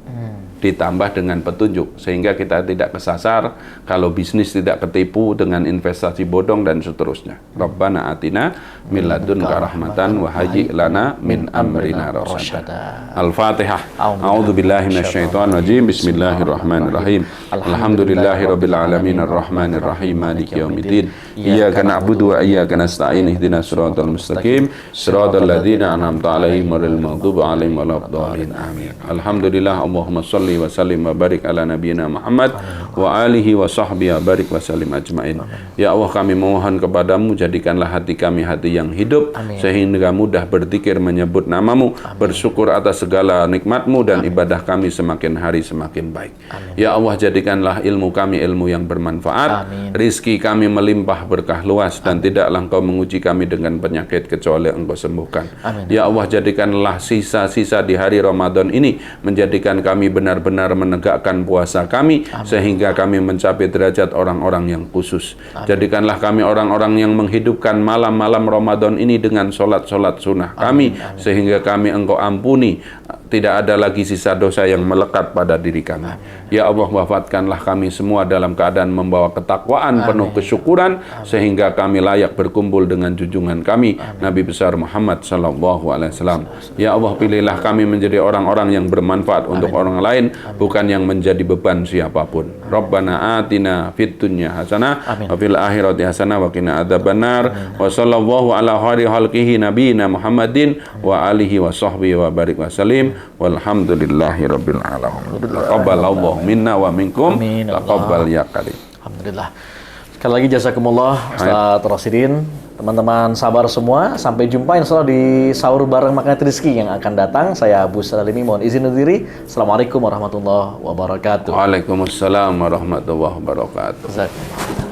Ditambah dengan petunjuk sehingga kita tidak kesasar, kalau bisnis tidak ketipu dengan investasi bodong dan seterusnya. Rabbana atina min ladunka rahmatan wa hayyi' lana min amrina rasyada. Al-Fatihah. A'udzubillahi minasyaitonir rajim. Bismillahirrahmanirrahim. Alhamdulillahirabbil alamin arrahmanir rahim maliki yaumiddin. Iyyaka na'budu wa iyyaka nasta'in ihdinas siratal mustaqim siratal ladzina an'amta 'alaihim ghairil maghdubi 'alaihim waladdallin. Amin. Alhamdulillah, Allahumma shalli wa sallim wa barik ala nabiyyina Muhammad wa alihi wa sahbihi wa barik wa sallim ajmain. Ya Allah, kami mohon kepadamu, jadikanlah hati kami hati yang hidup. Amin. Sehingga mudah berzikir menyebut namamu. Amin. Bersyukur atas segala nikmatmu dan ibadah kami semakin hari semakin baik. Amin. Ya Allah, jadikanlah ilmu kami ilmu yang bermanfaat. Amin. Rizki kami melimpah berkah luas. Dan tidaklah Engkau menguji kami dengan penyakit kecuali Engkau sembuhkan. Amin. Ya Allah, jadikanlah sisa-sisa di hari Ramadan ini menjadikan kami benar-benar menegakkan puasa kami. Amin. Sehingga kami mencapai derajat orang-orang yang khusus. Amin. Jadikanlah kami orang-orang yang menghidupkan malam-malam Ramadan ini dengan sholat-sholat sunnah kami. Amin. Sehingga kami Engkau ampuni, tidak ada lagi sisa dosa yang melekat pada diri kami. Amin. Ya Allah, wafatkanlah kami semua dalam keadaan membawa ketakwaan. Amin. Penuh kesyukuran. Amin. Sehingga kami layak berkumpul dengan junjungan kami. Amin. Nabi besar Muhammad SAW. Ya Allah, pilihlah kami menjadi orang-orang yang bermanfaat. Amin. Untuk orang lain. Amin. Bukan yang menjadi beban siapapun. Amin. Rabbana atina fid dunya hasanah wa fil akhirati hasanah wa qina adzabannar. Wa sallallahu ala khairi khalqihi nabiyina Muhammadin wa alihi wa sahbihi wa barik wa salim. Walhamdulillahi rabbil alamin. Taqabbalallahu minna wa minkum. Taqabbal ya karim. Alhamdulillah. Sekali lagi jazakumullah Ustaz Rosidin. Teman-teman sabar semua, sampai jumpa insya Allah di sahur bareng Makan Rizki yang akan datang. Saya Abu Salimi, mohon izin undur diri. Assalamualaikum warahmatullahi wabarakatuh. Waalaikumsalam warahmatullahi wabarakatuh.